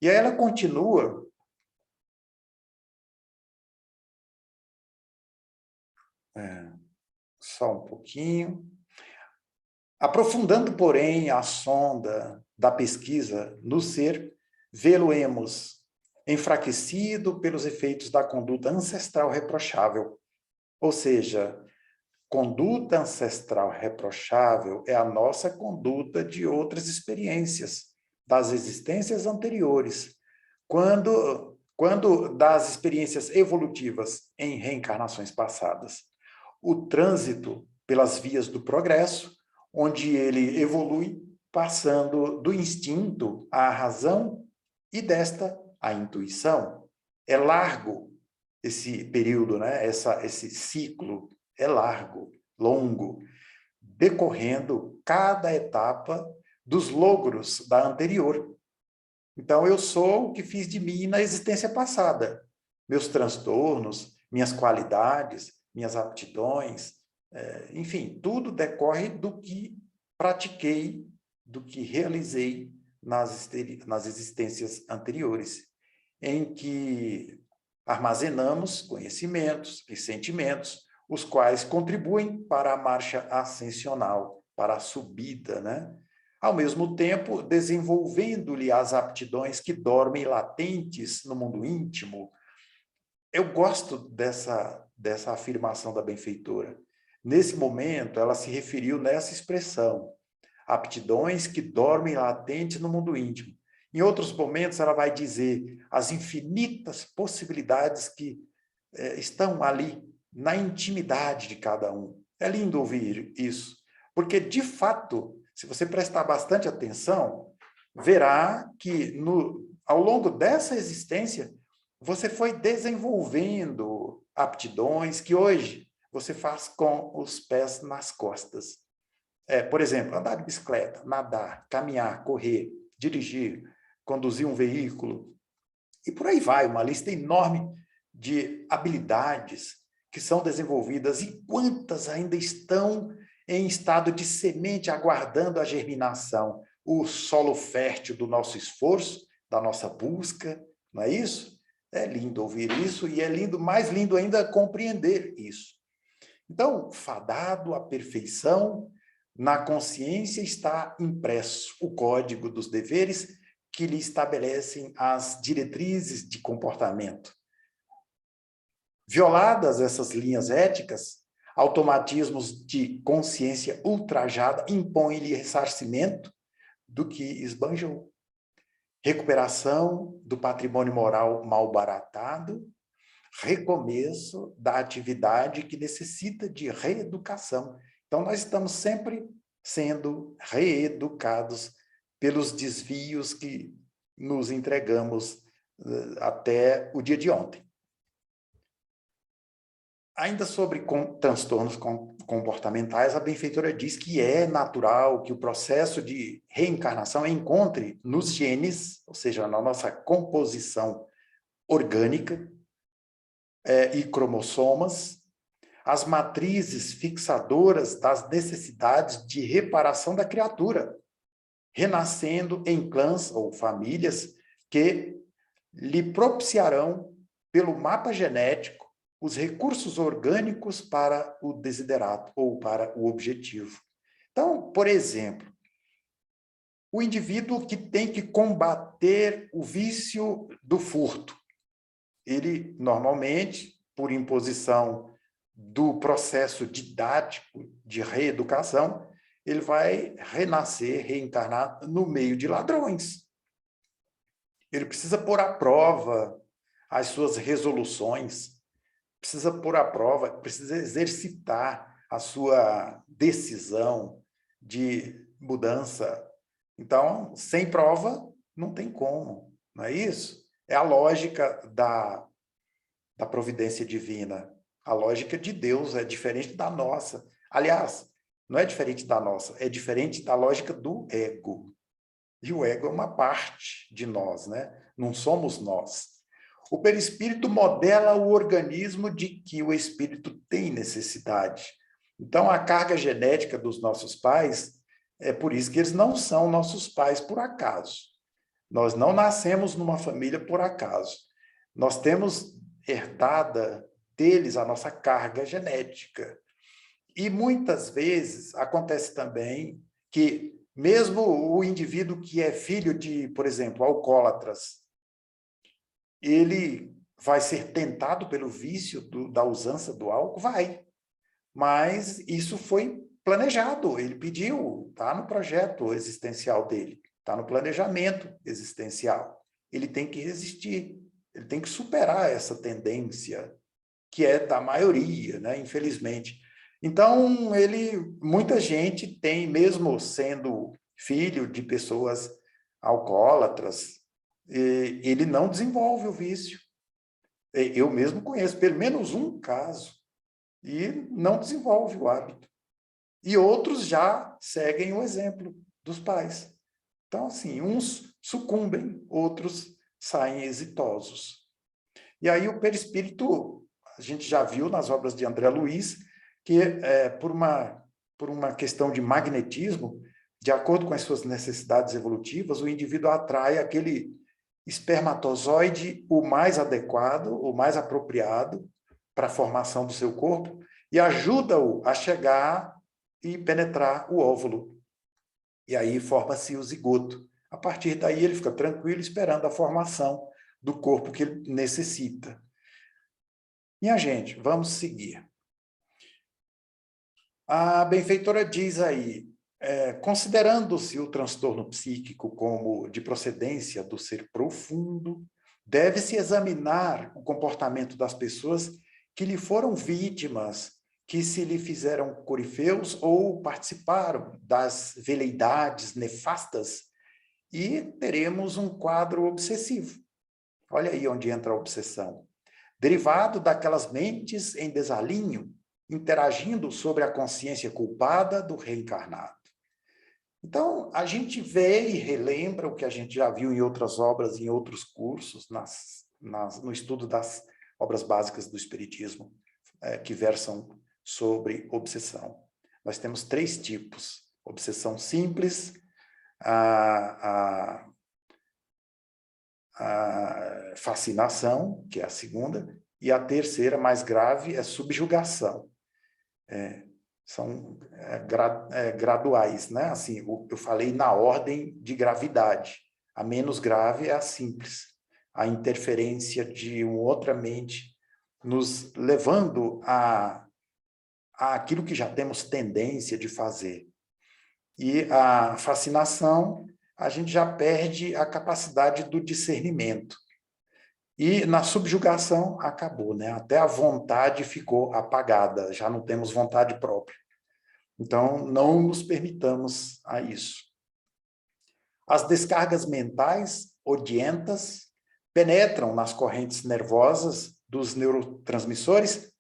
E aí ela continua só um pouquinho. Aprofundando, porém, a sonda da pesquisa no ser, vê-lo-emos enfraquecido pelos efeitos da conduta ancestral reprochável. Ou seja, conduta ancestral reprochável é a nossa conduta de outras experiências, das existências anteriores. Quando das experiências evolutivas em reencarnações passadas. O trânsito pelas vias do progresso, onde ele evolui, passando do instinto à razão e desta à intuição. É largo esse período, né? Esse ciclo é largo, longo, decorrendo cada etapa dos logros da anterior. Então, eu sou o que fiz de mim na existência passada. Meus transtornos, minhas qualidades, minhas aptidões, enfim, tudo decorre do que pratiquei, do que realizei nas existências anteriores, em que armazenamos conhecimentos e sentimentos, os quais contribuem para a marcha ascensional, para a subida, né? ao mesmo tempo desenvolvendo-lhe as aptidões que dormem latentes no mundo íntimo. Eu gosto dessa afirmação da benfeitora. Nesse momento, ela se referiu nessa expressão, aptidões que dormem latentes no mundo íntimo. Em outros momentos, ela vai dizer as infinitas possibilidades que estão ali, na intimidade de cada um. É lindo ouvir isso, porque, de fato, se você prestar bastante atenção, verá que, ao longo dessa existência, você foi desenvolvendo aptidões que hoje você faz com os pés nas costas. Por exemplo, andar de bicicleta, nadar, caminhar, correr, dirigir, conduzir um veículo, e por aí vai, uma lista enorme de habilidades que são desenvolvidas e quantas ainda estão em estado de semente, aguardando a germinação, o solo fértil do nosso esforço, da nossa busca, não é isso? É lindo ouvir isso e é lindo, mais lindo ainda, compreender isso. Então, fadado à perfeição, na consciência está impresso o código dos deveres que lhe estabelecem as diretrizes de comportamento. Violadas essas linhas éticas, automatismos de consciência ultrajada impõem-lhe ressarcimento do que esbanjou. Recuperação do patrimônio moral malbaratado, recomeço da atividade que necessita de reeducação. Então, nós estamos sempre sendo reeducados pelos desvios que nos entregamos até o dia de ontem. Ainda sobre transtornos comportamentais, a benfeitora diz que é natural que o processo de reencarnação encontre nos genes, ou seja, na nossa composição orgânica e cromossomas, as matrizes fixadoras das necessidades de reparação da criatura, renascendo em clãs ou famílias que lhe propiciarão, pelo mapa genético, os recursos orgânicos para o desiderato ou para o objetivo. Então, por exemplo, o indivíduo que tem que combater o vício do furto, ele, normalmente, por imposição do processo didático de reeducação, ele vai renascer, reencarnar no meio de ladrões. Ele precisa pôr à prova as suas resoluções, precisa pôr à prova, precisa exercitar a sua decisão de mudança. Então, sem prova, não tem como, não é isso? É a lógica da providência divina. A lógica de Deus é diferente da nossa. Aliás, não é diferente da nossa, é diferente da lógica do ego. E o ego é uma parte de nós, né? Não somos nós. O perispírito modela o organismo de que o espírito tem necessidade. Então, a carga genética dos nossos pais, é por isso que eles não são nossos pais por acaso. Nós não nascemos numa família por acaso. Nós temos herdada deles a nossa carga genética. E muitas vezes acontece também que mesmo o indivíduo que é filho de, por exemplo, alcoólatras, ele vai ser tentado pelo vício da usança do álcool? Vai. Mas isso foi planejado, ele pediu, está no projeto existencial dele, está no planejamento existencial. Ele tem que resistir, ele tem que superar essa tendência, que é da maioria, né? Infelizmente. Então, muita gente tem, mesmo sendo filho de pessoas alcoólatras, ele não desenvolve o vício. Eu mesmo conheço pelo menos um caso, e não desenvolve o hábito. E outros já seguem o exemplo dos pais. Então, assim, uns sucumbem, outros saem exitosos. E aí o perispírito, a gente já viu nas obras de André Luiz, que por uma questão de magnetismo, de acordo com as suas necessidades evolutivas, o indivíduo atrai aquele espermatozoide o mais adequado, o mais apropriado para a formação do seu corpo e ajuda-o a chegar e penetrar o óvulo. E aí forma-se o zigoto. A partir daí ele fica tranquilo esperando a formação do corpo que ele necessita. Minha gente, vamos seguir. A benfeitora diz aí, considerando-se o transtorno psíquico como de procedência do ser profundo, deve-se examinar o comportamento das pessoas que lhe foram vítimas, que se lhe fizeram corifeus ou participaram das veleidades nefastas, e teremos um quadro obsessivo. Olha aí onde entra a obsessão. Derivado daquelas mentes em desalinho, interagindo sobre a consciência culpada do reencarnado. Então, a gente vê e relembra o que a gente já viu em outras obras, em outros cursos, no estudo das obras básicas do Espiritismo, que versam sobre obsessão. Nós temos 3 tipos: obsessão simples, a fascinação, que é a segunda, e a terceira, mais grave, é subjugação. São graduais, né? Assim, eu falei na ordem de gravidade. A menos grave é a simples, a interferência de uma outra mente nos levando a aquilo que já temos tendência de fazer. E a fascinação, a gente já perde a capacidade do discernimento. E na subjugação, acabou, né? Até a vontade ficou apagada, já não temos vontade própria. Então, não nos permitamos a isso. As descargas mentais odientas penetram nas correntes nervosas dos neurotransmissores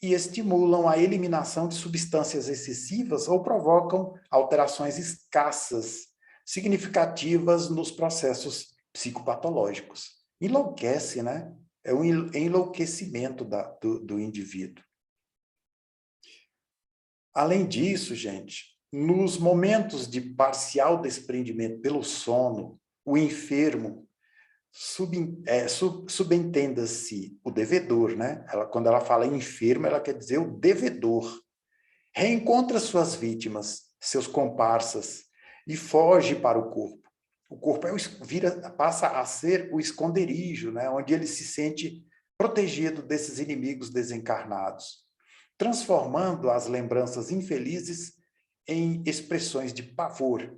e estimulam a eliminação de substâncias excessivas ou provocam alterações escassas, significativas nos processos psicopatológicos. Enlouquece, né? É um enlouquecimento do indivíduo. Além disso, gente, nos momentos de parcial desprendimento pelo sono, o enfermo, subentenda-se o devedor, né? Quando ela fala enfermo, ela quer dizer o devedor. Reencontra suas vítimas, seus comparsas, e foge para o corpo. O corpo passa a ser o esconderijo, né? Onde ele se sente protegido desses inimigos desencarnados, transformando as lembranças infelizes em expressões de pavor,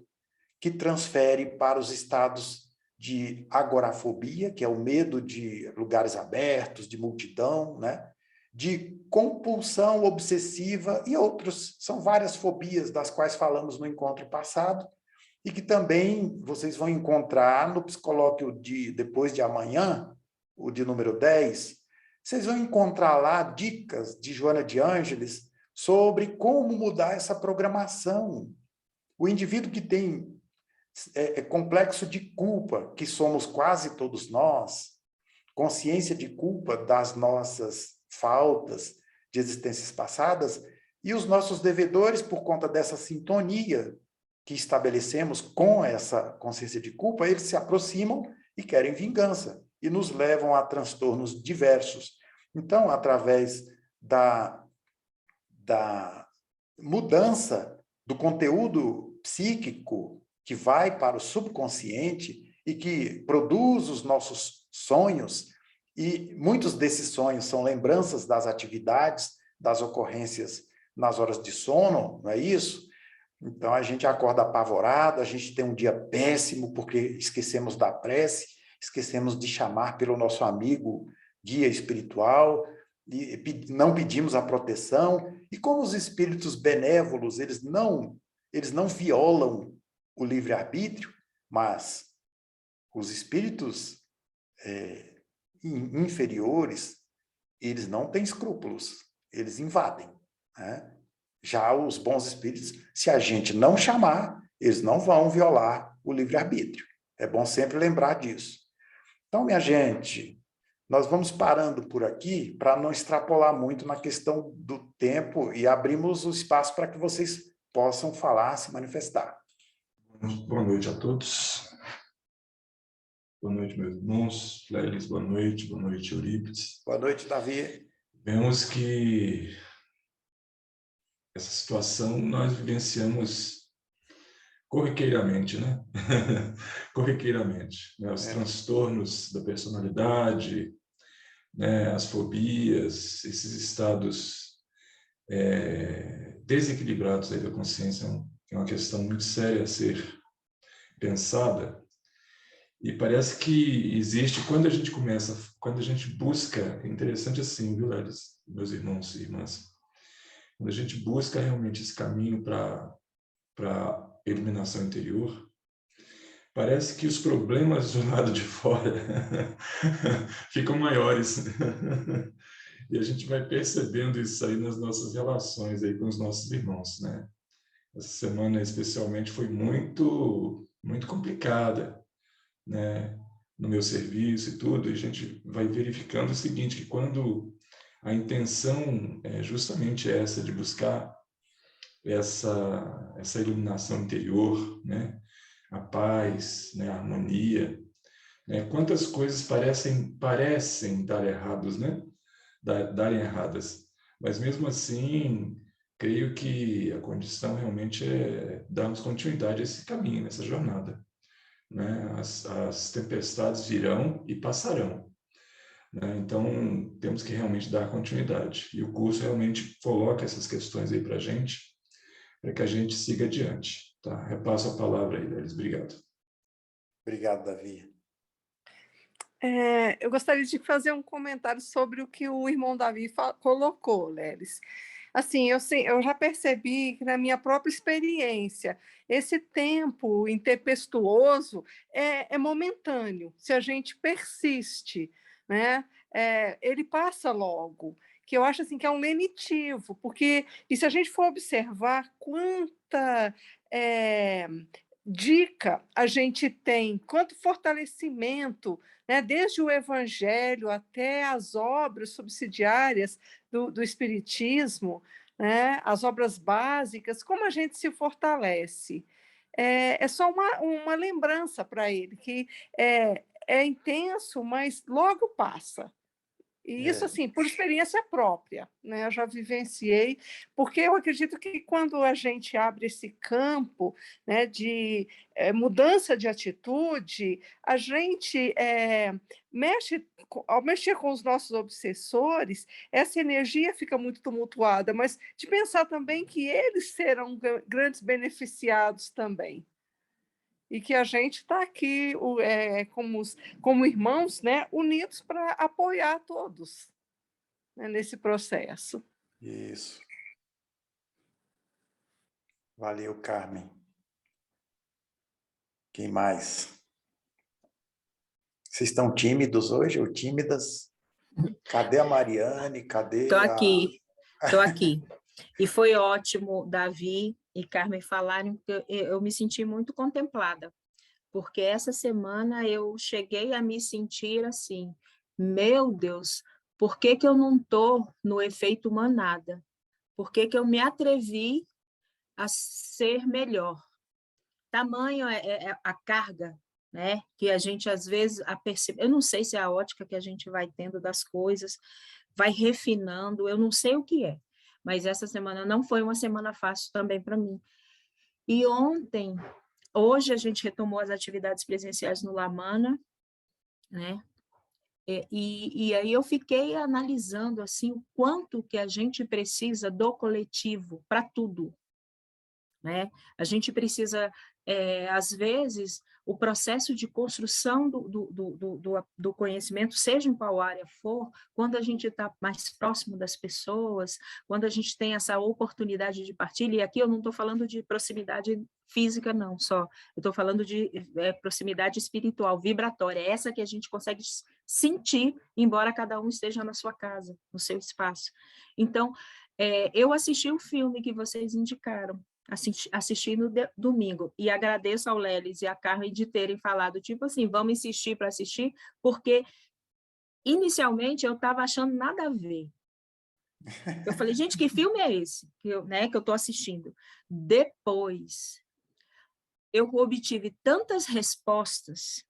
que transfere para os estados de agorafobia, que é o medo de lugares abertos, de multidão, né? De compulsão obsessiva e outros. São várias fobias das quais falamos no encontro passado e que também vocês vão encontrar no psicolóquio de depois de amanhã, o de número 10, vocês vão encontrar lá dicas de Joana de Ângeles sobre como mudar essa programação. O indivíduo que tem complexo de culpa, que somos quase todos nós, consciência de culpa das nossas faltas de existências passadas, e os nossos devedores, por conta dessa sintonia que estabelecemos com essa consciência de culpa, eles se aproximam e querem vingança, e nos levam a transtornos diversos. Então, através da mudança do conteúdo psíquico que vai para o subconsciente e que produz os nossos sonhos, e muitos desses sonhos são lembranças das atividades, das ocorrências nas horas de sono, não é isso? Então, a gente acorda apavorado, a gente tem um dia péssimo porque esquecemos da prece, esquecemos de chamar pelo nosso amigo guia espiritual, e não pedimos a proteção, e como os espíritos benévolos, eles não violam o livre-arbítrio, mas os espíritos inferiores, eles não têm escrúpulos, eles invadem, né? Já os bons espíritos, se a gente não chamar, eles não vão violar o livre-arbítrio. É bom sempre lembrar disso. Então, minha gente, nós vamos parando por aqui para não extrapolar muito na questão do tempo e abrimos o espaço para que vocês possam falar, se manifestar. Boa noite a todos. Boa noite, meus irmãos. Lelis, boa noite. Boa noite, Eurípides. Boa noite, Davi. Vemos que essa situação nós vivenciamos corriqueiramente, né? Corriqueiramente, né? Os transtornos da personalidade, né? As fobias, esses estados desequilibrados aí da consciência é uma questão muito séria a ser pensada. E parece que existe, quando a gente busca, é interessante assim, viu, Lelis, meus irmãos e irmãs, quando a gente busca realmente esse caminho para iluminação interior, parece que os problemas do lado de fora ficam maiores. E a gente vai percebendo isso aí nas nossas relações aí com os nossos irmãos, né? Essa semana, especialmente, foi muito, muito complicada, né? No meu serviço e tudo, e a gente vai verificando o seguinte, que quando a intenção é justamente essa, de buscar essa iluminação interior, né? A paz, né? A harmonia, né? Quantas coisas parecem dar errados, né? Darem erradas, mas mesmo assim, creio que a condição realmente é darmos continuidade a esse caminho, nessa jornada, né? As tempestades virão e passarão, né? Então, temos que realmente dar continuidade, e o curso realmente coloca essas questões aí para a gente, para que a gente siga adiante. Tá? Repasso a palavra aí, Lelis. Obrigado. Obrigado, Davi. Eu gostaria de fazer um comentário sobre o que o irmão Davi colocou, Lelis. Assim, eu já percebi que na minha própria experiência, esse tempo intempestuoso é momentâneo, se a gente persiste, né? Ele passa logo, que eu acho assim, que é um lenitivo, porque, e se a gente for observar quanta dica a gente tem, quanto fortalecimento, né, desde o Evangelho até as obras subsidiárias do Espiritismo, né, as obras básicas, como a gente se fortalece. É só uma lembrança para ele, que é intenso, mas logo passa. E isso, assim, por experiência própria, né? Eu já vivenciei, porque eu acredito que quando a gente abre esse campo, né, de mudança de atitude, a gente ao mexer com os nossos obsessores, essa energia fica muito tumultuada, mas de pensar também que eles serão grandes beneficiados também. E que a gente está aqui como irmãos, né, unidos para apoiar todos, né, nesse processo. Isso. Valeu, Carmen. Quem mais? Vocês estão tímidos hoje ou tímidas? Cadê a Mariane? Cadê Estou aqui. E foi ótimo, Davi e Carmen falarem, porque eu me senti muito contemplada, porque essa semana eu cheguei a me sentir assim, meu Deus, por que que eu não estou no efeito manada? Por que que eu me atrevi a ser melhor? Tamanho é a carga, né? Que a gente às vezes apercebe. Eu não sei se é a ótica que a gente vai tendo das coisas, vai refinando, eu não sei o que é, mas essa semana não foi uma semana fácil também para mim. E hoje a gente retomou as atividades presenciais no Lamana, né? E aí eu fiquei analisando assim o quanto que a gente precisa do coletivo para tudo, né? A gente precisa, às vezes, o processo de construção do conhecimento, seja em qual área for, quando a gente está mais próximo das pessoas, quando a gente tem essa oportunidade de partilha, e aqui eu não estou falando de proximidade física, não, só, eu estou falando de proximidade espiritual, vibratória, essa que a gente consegue sentir, embora cada um esteja na sua casa, no seu espaço. Então, eu assisti o filme que vocês indicaram, assisti no domingo, e agradeço ao Lelis e à Carmen de terem falado, tipo assim, vamos insistir para assistir, porque inicialmente eu estava achando nada a ver. Eu falei, gente, que filme é esse que eu estou assistindo? Depois, eu obtive tantas respostas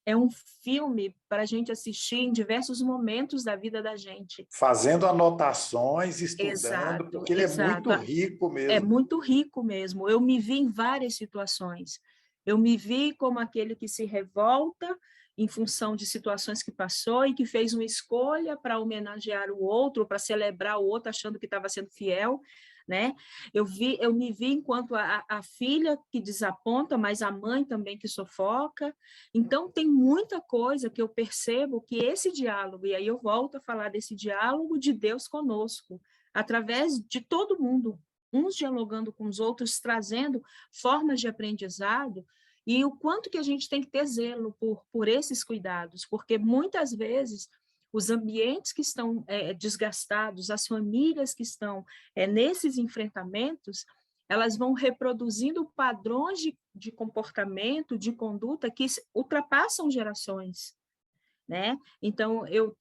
é um filme para a gente assistir em diversos momentos da vida da gente. Fazendo anotações, estudando, Exato, porque ele é muito rico mesmo. É muito rico mesmo. Eu me vi em várias situações. Eu me vi como aquele que se revolta em função de situações que passou e que fez uma escolha para homenagear o outro, para celebrar o outro, achando que estava sendo fiel, né? Eu me vi enquanto a filha que desaponta, mas a mãe também que sufoca. Então, tem muita coisa que eu percebo que esse diálogo, e aí eu volto a falar desse diálogo de Deus conosco, através de todo mundo, uns dialogando com os outros, trazendo formas de aprendizado, e o quanto que a gente tem que ter zelo por esses cuidados, porque muitas vezes os ambientes que estão desgastados, as famílias que estão nesses enfrentamentos, elas vão reproduzindo padrões de comportamento, de conduta que ultrapassam gerações, né? Então, eu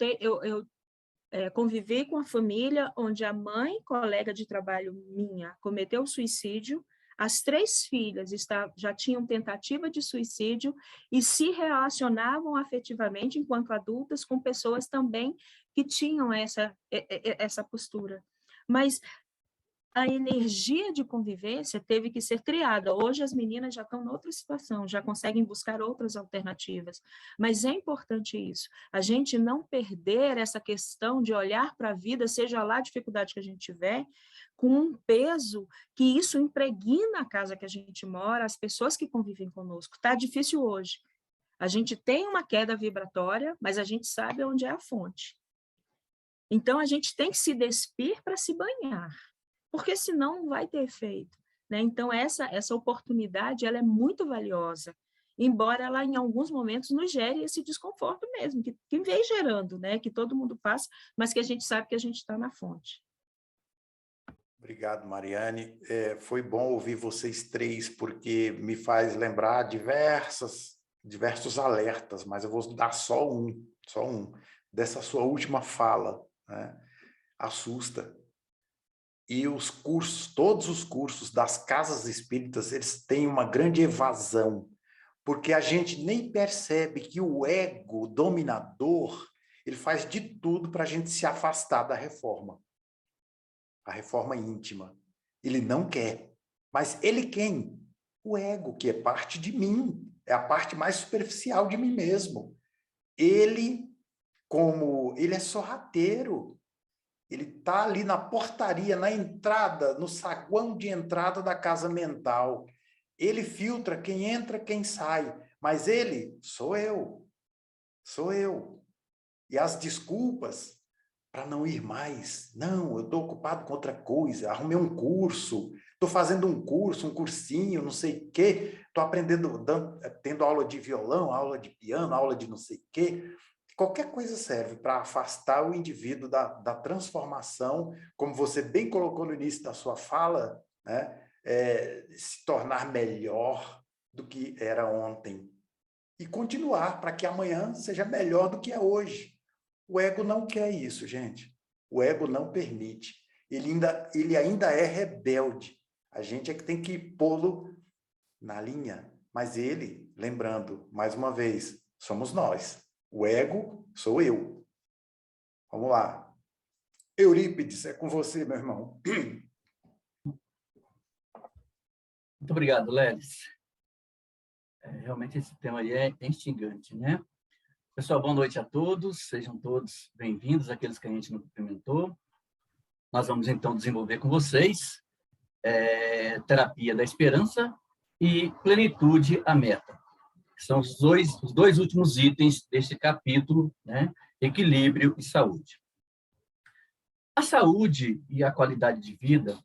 convivi com a família onde a mãe, colega de trabalho minha, cometeu suicídio, as 3 filhas já tinham tentativa de suicídio e se relacionavam afetivamente, enquanto adultas, com pessoas também que tinham essa postura. Mas a energia de convivência teve que ser triada. Hoje as meninas já estão em outra situação, já conseguem buscar outras alternativas. Mas é importante isso, a gente não perder essa questão de olhar para a vida, seja lá a dificuldade que a gente tiver, com um peso que isso impregna a casa que a gente mora, as pessoas que convivem conosco. Está difícil hoje. A gente tem uma queda vibratória, mas a gente sabe onde é a fonte. Então, a gente tem que se despir para se banhar, porque senão não vai ter efeito, né? Então, essa oportunidade ela é muito valiosa, embora ela, em alguns momentos, nos gere esse desconforto mesmo, que vem gerando, né? Que todo mundo passa, mas que a gente sabe que a gente está na fonte. Obrigado, Mariane. Foi bom ouvir vocês 3, porque me faz lembrar diversos alertas, mas eu vou dar só um, dessa sua última fala, né? Assusta. E os cursos, todos os cursos das casas espíritas, eles têm uma grande evasão, porque a gente nem percebe que o ego dominador, ele faz de tudo para a gente se afastar da reforma. A reforma íntima. Ele não quer. Mas ele quem? O ego, que é parte de mim, é a parte mais superficial de mim mesmo. Ele é sorrateiro, ele está ali na portaria, na entrada, no saguão de entrada da casa mental. Ele filtra quem entra, quem sai. Mas ele, sou eu. E as desculpas para não ir mais. Não, eu estou ocupado com outra coisa, arrumei um curso, estou fazendo um curso, um cursinho, não sei o quê, estou aprendendo, tendo aula de violão, aula de piano, aula de não sei o quê. Qualquer coisa serve para afastar o indivíduo da transformação, como você bem colocou no início da sua fala, né? Se tornar melhor do que era ontem. E continuar para que amanhã seja melhor do que é hoje. O ego não quer isso, gente. O ego não permite. Ele ainda é rebelde. A gente é que tem que pô-lo na linha. Mas ele, lembrando, mais uma vez, somos nós. O ego sou eu. Vamos lá. Eurípides, é com você, meu irmão. Muito obrigado, Lelis. Realmente esse tema aí é instigante, né? Pessoal, boa noite a todos. Sejam todos bem-vindos, aqueles que a gente não cumprimentou. Nós vamos, então, desenvolver com vocês Terapia da Esperança e Plenitude à Meta. São os dois últimos itens deste capítulo, né? Equilíbrio e saúde. A saúde e a qualidade de vida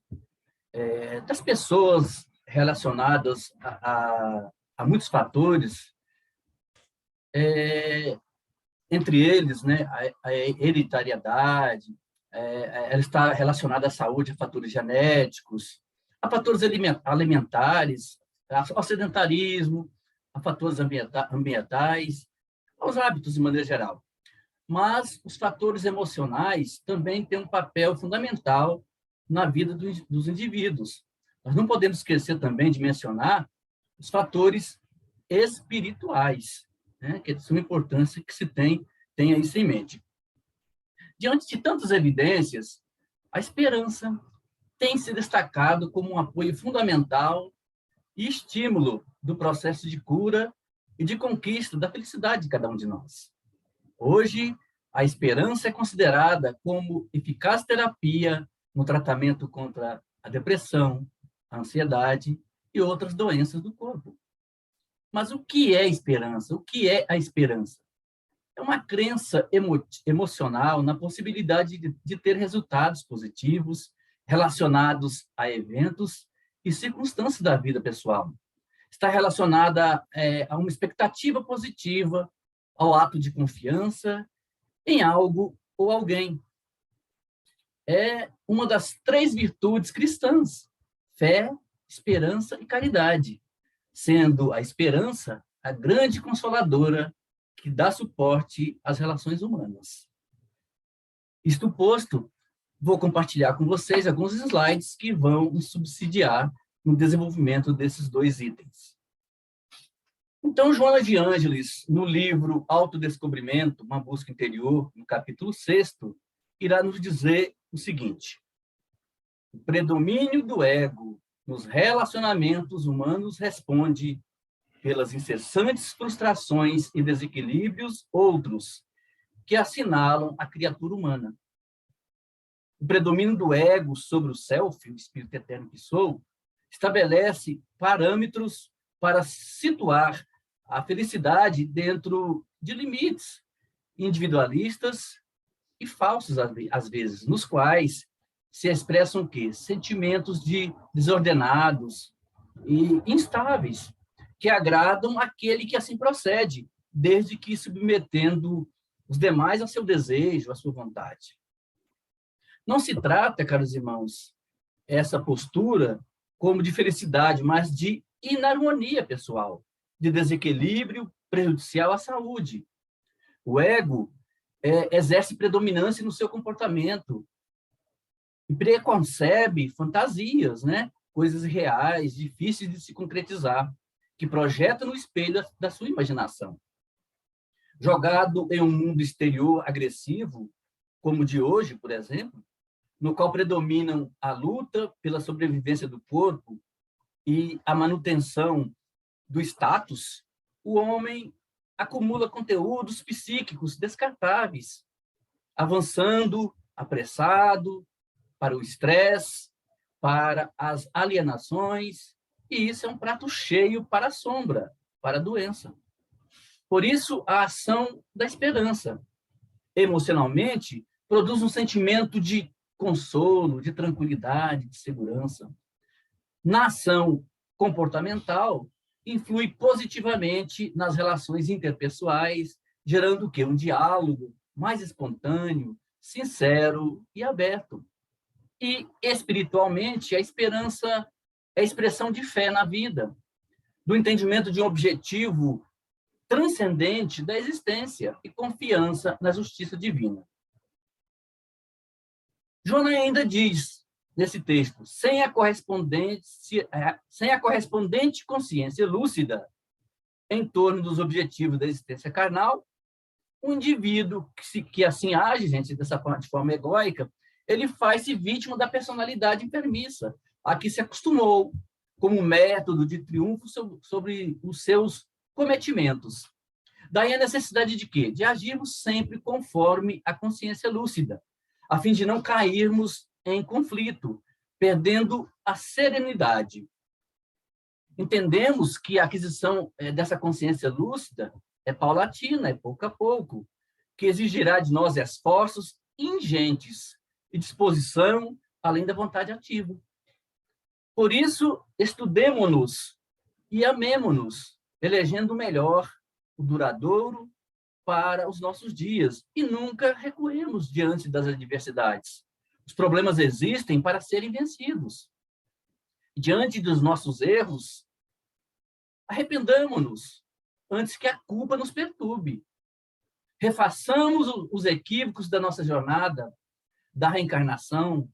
das pessoas relacionadas a muitos fatores, entre eles, né, a hereditariedade, ela está relacionada à saúde, a fatores genéticos, a fatores alimentares, ao sedentarismo, a fatores ambientais, aos hábitos de maneira geral. Mas os fatores emocionais também têm um papel fundamental na vida dos indivíduos. Nós não podemos esquecer também de mencionar os fatores espirituais, né, que é de suma importância que se tenha isso em mente. Diante de tantas evidências, a esperança tem se destacado como um apoio fundamental e estímulo do processo de cura e de conquista da felicidade de cada um de nós. Hoje, a esperança é considerada como eficaz terapia no tratamento contra a depressão, a ansiedade e outras doenças do corpo. Mas o que é esperança? O que é a esperança? É uma crença emocional na possibilidade de ter resultados positivos relacionados a eventos e circunstâncias da vida pessoal. Está relacionada a uma expectativa positiva, ao ato de confiança em algo ou alguém. É uma das 3 virtudes cristãs: fé, esperança e caridade, sendo a esperança a grande consoladora que dá suporte às relações humanas. Isto posto, vou compartilhar com vocês alguns slides que vão nos subsidiar no desenvolvimento desses 2 itens. Então, Joana de Ângeles, no livro Autodescobrimento, Uma Busca Interior, no capítulo 6º, irá nos dizer o seguinte: o predomínio do ego nos relacionamentos humanos responde pelas incessantes frustrações e desequilíbrios outros que assinalam a criatura humana. O predomínio do ego sobre o self, o espírito eterno que sou, estabelece parâmetros para situar a felicidade dentro de limites individualistas e falsos, às vezes, nos quais se expressam o quê? Sentimentos desordenados e instáveis, que agradam aquele que assim procede, desde que submetendo os demais ao seu desejo, à sua vontade. Não se trata, caros irmãos, essa postura como de felicidade, mas de inarmonia pessoal, de desequilíbrio prejudicial à saúde. O ego exerce predominância no seu comportamento e preconcebe fantasias, né? Coisas reais, difíceis de se concretizar, que projeta no espelho da sua imaginação. Jogado em um mundo exterior agressivo, como o de hoje, por exemplo, no qual predominam a luta pela sobrevivência do corpo e a manutenção do status, o homem acumula conteúdos psíquicos descartáveis, avançando apressado para o estresse, para as alienações, e isso é um prato cheio para a sombra, para a doença. Por isso, a ação da esperança, emocionalmente, produz um sentimento de consolo, de tranquilidade, de segurança. Na ação comportamental, influi positivamente nas relações interpessoais, gerando o quê? Um diálogo mais espontâneo, sincero e aberto. E, espiritualmente, a esperança é a expressão de fé na vida, do entendimento de um objetivo transcendente da existência e confiança na justiça divina. Joana ainda diz, nesse texto, sem a correspondente consciência lúcida em torno dos objetivos da existência carnal, um indivíduo que assim age, gente, de forma egóica, ele faz-se vítima da personalidade enfermiça, a que se acostumou como método de triunfo sobre os seus cometimentos. Daí a necessidade de quê? De agirmos sempre conforme a consciência lúcida, a fim de não cairmos em conflito, perdendo a serenidade. Entendemos que a aquisição dessa consciência lúcida é paulatina, é pouco a pouco, que exigirá de nós esforços ingentes e disposição, além da vontade ativa. Por isso, estudemo-nos e amemo-nos, elegendo o melhor, o duradouro, para os nossos dias, e nunca recuemos diante das adversidades. Os problemas existem para serem vencidos. Diante dos nossos erros, arrependamo-nos antes que a culpa nos perturbe. Refaçamos os equívocos da nossa jornada, da reencarnação,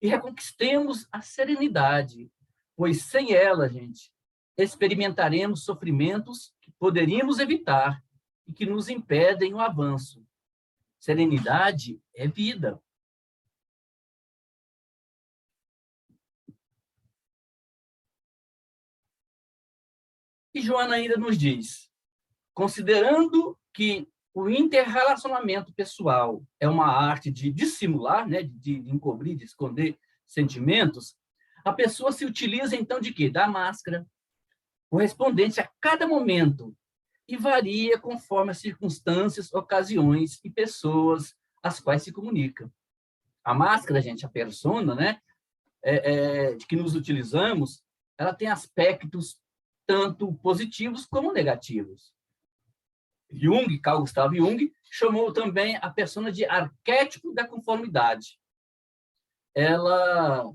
e reconquistemos a serenidade, pois sem ela, gente, experimentaremos sofrimentos que poderíamos evitar e que nos impedem o avanço. Serenidade é vida. E Joana ainda nos diz, considerando que o interrelacionamento pessoal é uma arte de dissimular, né, de encobrir, de esconder sentimentos, a pessoa se utiliza, então, de quê? Da máscara, correspondente a cada momento, e varia conforme as circunstâncias, ocasiões e pessoas às quais se comunica. A máscara, gente, a persona, né, de que nos utilizamos, ela tem aspectos tanto positivos como negativos. Carl Gustav Jung, chamou também a persona de arquétipo da conformidade. Ela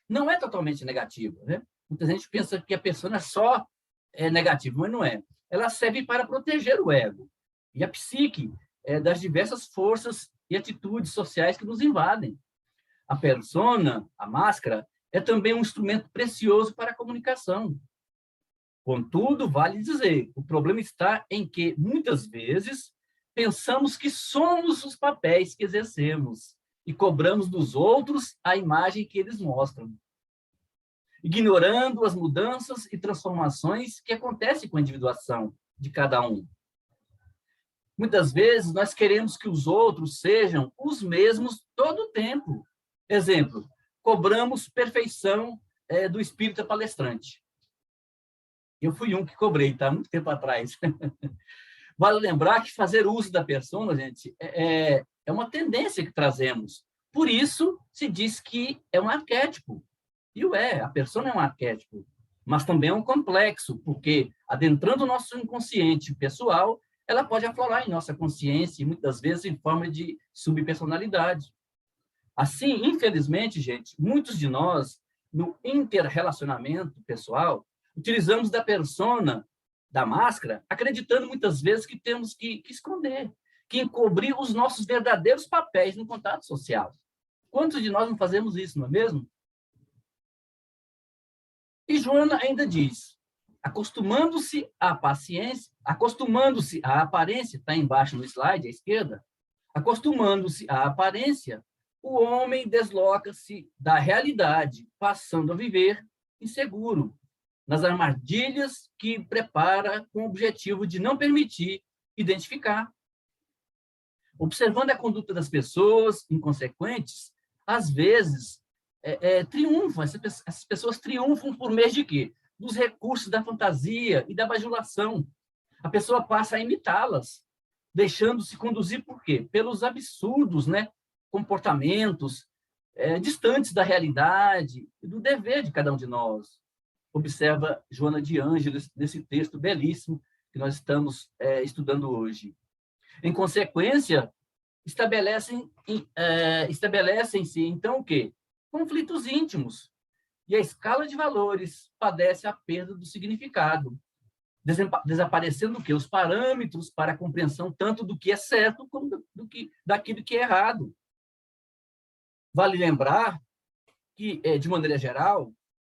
não é totalmente negativa, né? Muita gente pensa que a persona só é negativa, mas não é. Ela serve para proteger o ego e a psique das diversas forças e atitudes sociais que nos invadem. A persona, a máscara, é também um instrumento precioso para a comunicação. Contudo, vale dizer, o problema está em que, muitas vezes, pensamos que somos os papéis que exercemos e cobramos dos outros a imagem que eles mostram, ignorando as mudanças e transformações que acontecem com a individuação de cada um. Muitas vezes, nós queremos que os outros sejam os mesmos todo o tempo. Exemplo, cobramos perfeição do espírita palestrante. Eu fui um que cobrei, tá? Muito tempo atrás. Vale lembrar que fazer uso da persona, gente, é uma tendência que trazemos. Por isso, se diz que é um arquétipo. E a persona é um arquétipo. Mas também é um complexo, porque, adentrando o nosso inconsciente pessoal, ela pode aflorar em nossa consciência, e muitas vezes em forma de subpersonalidade. Assim, infelizmente, gente, muitos de nós, no interrelacionamento pessoal, utilizamos da persona, da máscara, acreditando muitas vezes que temos que esconder, que encobrir os nossos verdadeiros papéis no contato social. Quantos de nós não fazemos isso, não é mesmo? E Joana ainda diz, acostumando-se à paciência, acostumando-se à aparência, está embaixo no slide, à esquerda, acostumando-se à aparência, o homem desloca-se da realidade, passando a viver inseguro, nas armadilhas que prepara com o objetivo de não permitir identificar. Observando a conduta das pessoas inconsequentes, às vezes triunfam, essas pessoas triunfam por meio de quê? Dos recursos da fantasia e da bajulação. A pessoa passa a imitá-las, deixando-se conduzir por quê? Pelos absurdos, né? Comportamentos distantes da realidade e do dever de cada um de nós. Observa Joana de Ângeles nesse texto belíssimo que nós estamos estudando hoje. Em consequência, estabelecem-se, então, o quê? Conflitos íntimos. E a escala de valores padece a perda do significado, desaparecendo o quê? Os parâmetros para a compreensão tanto do que é certo como daquilo que é errado. Vale lembrar que, de maneira geral,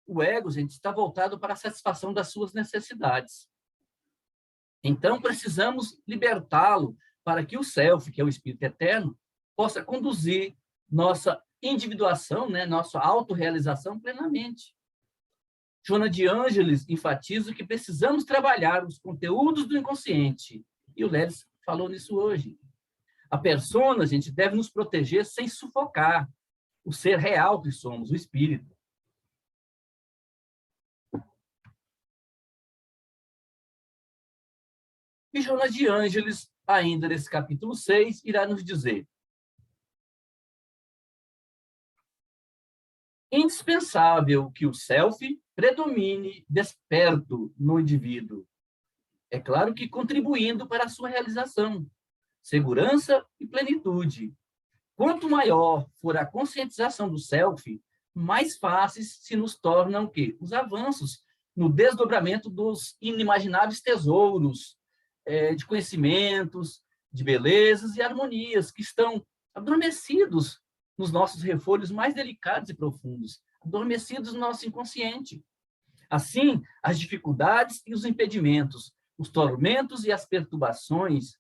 o ego, gente, está voltado para a satisfação das suas necessidades. Então, precisamos libertá-lo para que o self, que é o espírito eterno, possa conduzir nossa individuação, né, nossa autorrealização plenamente. Joana de Ângeles enfatiza que precisamos trabalhar os conteúdos do inconsciente. E o Lelis falou nisso hoje. A persona, gente, deve nos proteger sem sufocar o ser real que somos, o espírito. E Joana de Ângeles, ainda nesse capítulo 6, irá nos dizer: indispensável que o self predomine desperto no indivíduo. É claro que contribuindo para a sua realização, segurança e plenitude. Quanto maior for a conscientização do self, mais fáceis se nos tornam o quê? Os avanços no desdobramento dos inimagináveis tesouros de conhecimentos, de belezas e harmonias que estão adormecidos nos nossos refolhos mais delicados e profundos, adormecidos no nosso inconsciente. Assim, as dificuldades e os impedimentos os tormentos e as perturbações,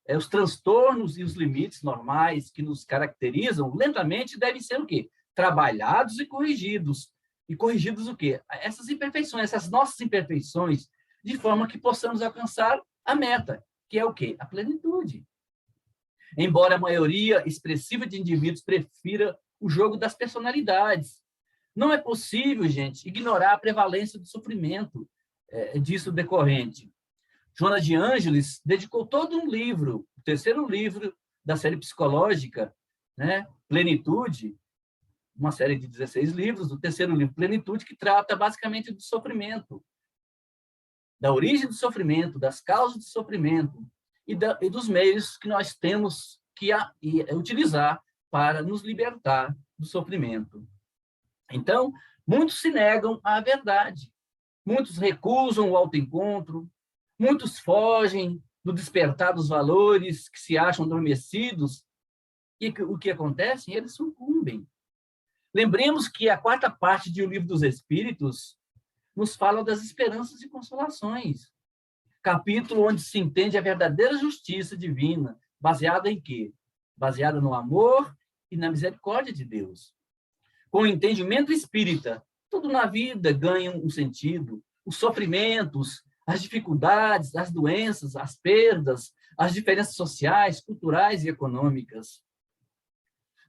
os transtornos e os limites normais que nos caracterizam, lentamente devem ser o quê? Trabalhados e corrigidos. E corrigidos o quê? Essas imperfeições, essas nossas imperfeições, de forma que possamos alcançar a meta, que é o quê? A plenitude. Embora a maioria expressiva de indivíduos prefira o jogo das personalidades, não é possível, gente, ignorar a prevalência do sofrimento disso decorrente. Joana de Ângeles dedicou todo um livro, o terceiro livro da série psicológica, né, Plenitude, uma série de 16 livros, o terceiro livro, Plenitude, que trata basicamente do sofrimento, da origem do sofrimento, das causas do sofrimento e dos meios que nós temos que utilizar para nos libertar do sofrimento. Então, muitos se negam à verdade, muitos recusam o autoencontro, muitos fogem do despertar dos valores que se acham adormecidos, e o que acontece? Eles sucumbem. Lembremos que a quarta parte do Livro dos Espíritos nos fala das esperanças e consolações, capítulo onde se entende a verdadeira justiça divina, baseada em quê? Baseada no amor e na misericórdia de Deus. Com o entendimento espírita, tudo na vida ganha um sentido. Os sofrimentos, as dificuldades, as doenças, as perdas, as diferenças sociais, culturais e econômicas.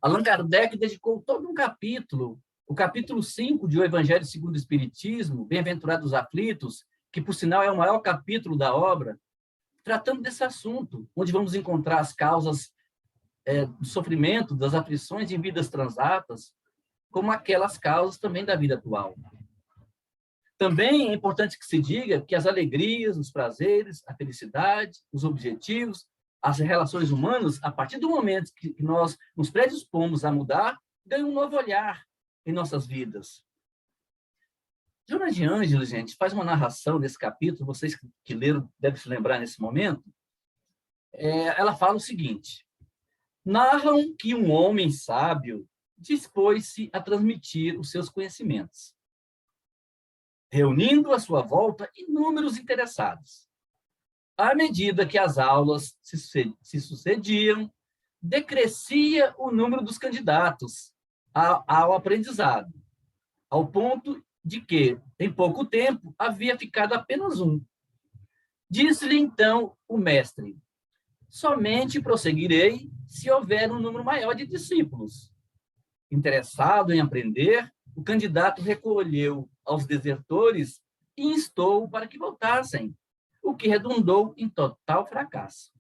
Allan Kardec dedicou todo um capítulo, o capítulo 5 de O Evangelho segundo o Espiritismo, Bem-aventurados os aflitos, que, por sinal, é o maior capítulo da obra, tratando desse assunto, onde vamos encontrar as causas do sofrimento, das aflições em vidas transatas, como aquelas causas também da vida atual. Também é importante que se diga que as alegrias, os prazeres, a felicidade, os objetivos, as relações humanas, a partir do momento que nós nos predispomos a mudar, ganham um novo olhar em nossas vidas. Joana de Ângeles, gente, faz uma narração desse capítulo, vocês que leram devem se lembrar nesse momento. Ela fala o seguinte: narram que um homem sábio dispôs-se a transmitir os seus conhecimentos, reunindo à sua volta inúmeros interessados. À medida que as aulas se sucediam, decrescia o número dos candidatos ao aprendizado, ao ponto de que, em pouco tempo, havia ficado apenas um. Disse-lhe, então, o mestre: somente prosseguirei se houver um número maior de discípulos. Interessado em aprender, o candidato recolheu aos desertores e instou para que voltassem, o que redundou em total fracasso.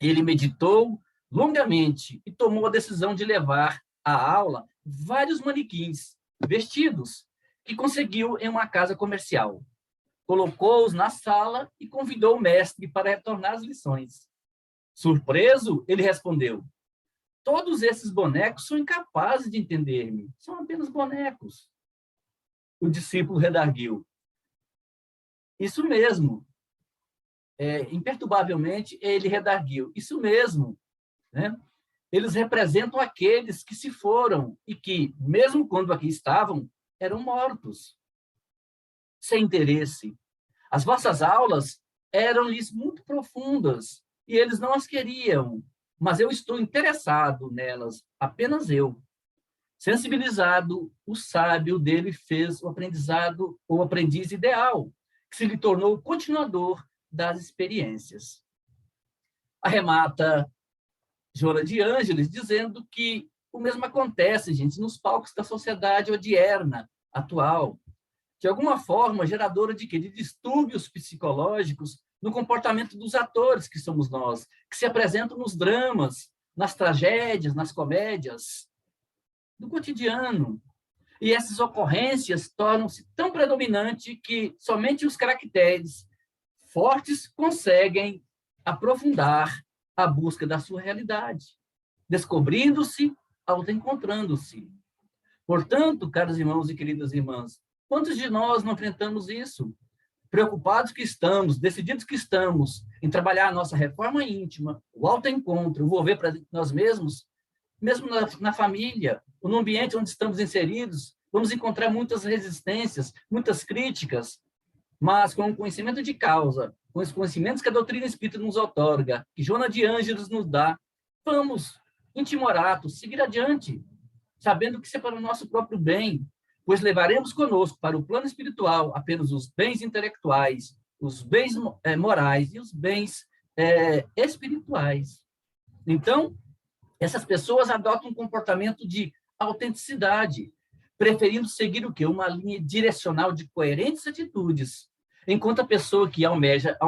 Ele meditou longamente e tomou a decisão de levar à aula vários manequins vestidos que conseguiu em uma casa comercial. Colocou-os na sala e convidou o mestre para retornar às lições. Surpreso, ele respondeu: todos esses bonecos são incapazes de entender-me, são apenas bonecos. O discípulo redarguiu: isso mesmo. Imperturbavelmente, ele redarguiu: isso mesmo. Né? Eles representam aqueles que se foram e que, mesmo quando aqui estavam, eram mortos, sem interesse. As vossas aulas eram-lhes muito profundas e eles não as queriam, mas eu estou interessado nelas, apenas eu. Sensibilizado, o sábio dele fez o aprendizado, o aprendiz ideal, que se lhe tornou o continuador das experiências. Arremata Joana de Ângeles dizendo que o mesmo acontece, gente, nos palcos da sociedade odierna, atual, de alguma forma geradora de quê? De distúrbios psicológicos no comportamento dos atores, que somos nós, que se apresentam nos dramas, nas tragédias, nas comédias, do cotidiano. E essas ocorrências tornam-se tão predominantes que somente os caracteres fortes conseguem aprofundar a busca da sua realidade, descobrindo-se, autoencontrando-se. Portanto, caros irmãos e queridas irmãs, quantos de nós não enfrentamos isso? Preocupados que estamos, decididos que estamos em trabalhar a nossa reforma íntima, o autoencontro, o volver para nós mesmos, mesmo na família, ou no ambiente onde estamos inseridos, vamos encontrar muitas resistências, muitas críticas, mas com o conhecimento de causa, com os conhecimentos que a doutrina espírita nos outorga, que Joana de Ângeles nos dá, vamos, intimorato, seguir adiante, sabendo que isso é para o nosso próprio bem, pois levaremos conosco para o plano espiritual apenas os bens intelectuais, os bens morais e os bens espirituais. Então, essas pessoas adotam um comportamento de autenticidade, preferindo seguir o quê? Uma linha direcional de coerentes atitudes, enquanto a pessoa que almeja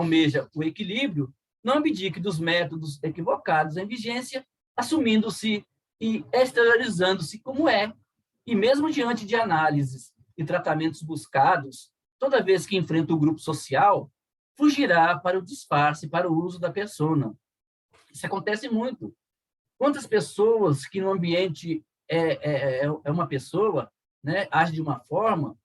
o equilíbrio não abdique dos métodos equivocados em vigência, assumindo-se e exteriorizando-se como é, e mesmo diante de análises e tratamentos buscados, toda vez que enfrenta o grupo social, fugirá para o disfarce, para o uso da persona. Isso acontece muito. Quantas pessoas que no ambiente é uma pessoa, né, age de uma forma,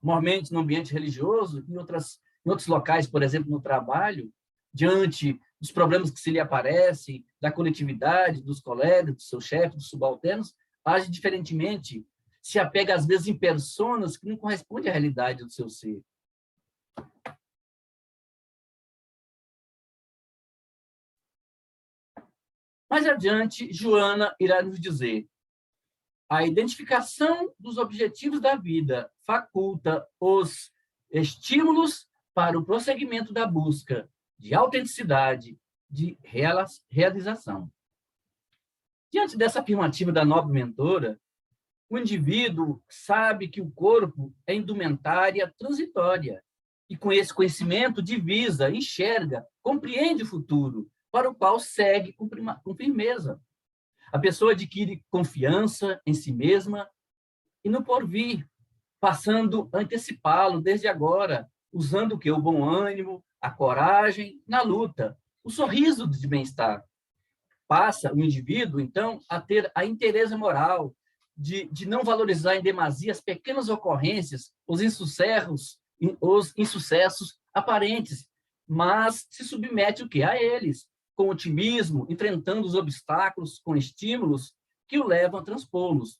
normalmente no ambiente religioso, em outros locais, por exemplo, no trabalho, diante dos problemas que se lhe aparecem, da coletividade, dos colegas, do seu chefe, dos subalternos, age diferentemente, se apega às vezes em personas que não correspondem à realidade do seu ser. Mais adiante, Joana irá nos dizer: a identificação dos objetivos da vida faculta os estímulos para o prosseguimento da busca de autenticidade, de realização. Diante dessa afirmativa da nobre mentora, o indivíduo sabe que o corpo é indumentária transitória e, com esse conhecimento, divisa, enxerga, compreende o futuro, para o qual segue com firmeza. A pessoa adquire confiança em si mesma e no porvir, passando a antecipá-lo desde agora, usando o quê? O bom ânimo, a coragem na luta, o sorriso de bem-estar. Passa o indivíduo, então, a ter a inteireza moral de não valorizar em demasia as pequenas ocorrências, os insucessos aparentes, mas se submete o quê? A eles, com otimismo, enfrentando os obstáculos com estímulos que o levam a transpô-los.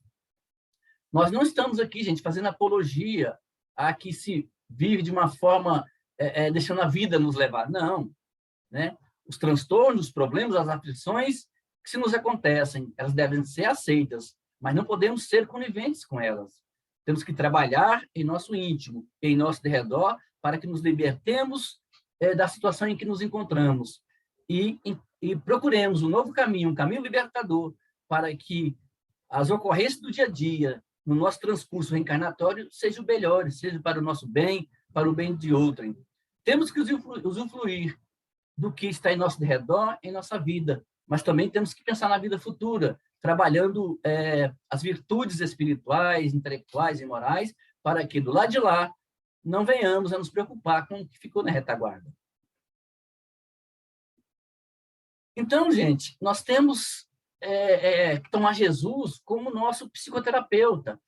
Nós não estamos aqui, gente, fazendo apologia a que se vive de uma forma deixando a vida nos levar. Não. Né? Os transtornos, os problemas, as aflições que se nos acontecem, elas devem ser aceitas, mas não podemos ser coniventes com elas. Temos que trabalhar em nosso íntimo, em nosso derredor, para que nos libertemos da situação em que nos encontramos e procuremos um novo caminho, um caminho libertador, para que as ocorrências do dia a dia, no nosso transcurso reencarnatório, sejam melhores, seja para o nosso bem, para o bem de outrem. Temos que usufruir do que está em nosso redor, em nossa vida, mas também temos que pensar na vida futura, trabalhando as virtudes espirituais, intelectuais e morais, para que, do lado de lá, não venhamos a nos preocupar com o que ficou na retaguarda. Então, gente, nós temos que tomar Jesus como nosso psicoterapeuta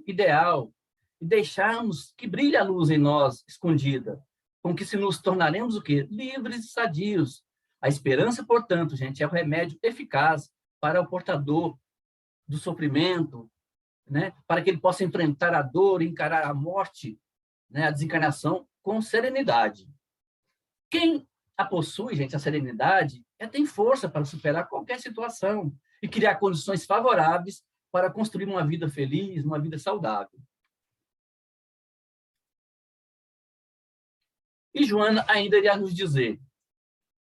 ideal, e deixarmos que brilhe a luz em nós, escondida, com que se nos tornaremos o quê? Livres e sadios. A esperança, portanto, gente, é o remédio eficaz para o portador do sofrimento, né? Para que ele possa enfrentar a dor, encarar a morte, né? A desencarnação com serenidade. Quem a possui, gente, a serenidade, tem força para superar qualquer situação e criar condições favoráveis para construir uma vida feliz, uma vida saudável. E Joana ainda irá nos dizer: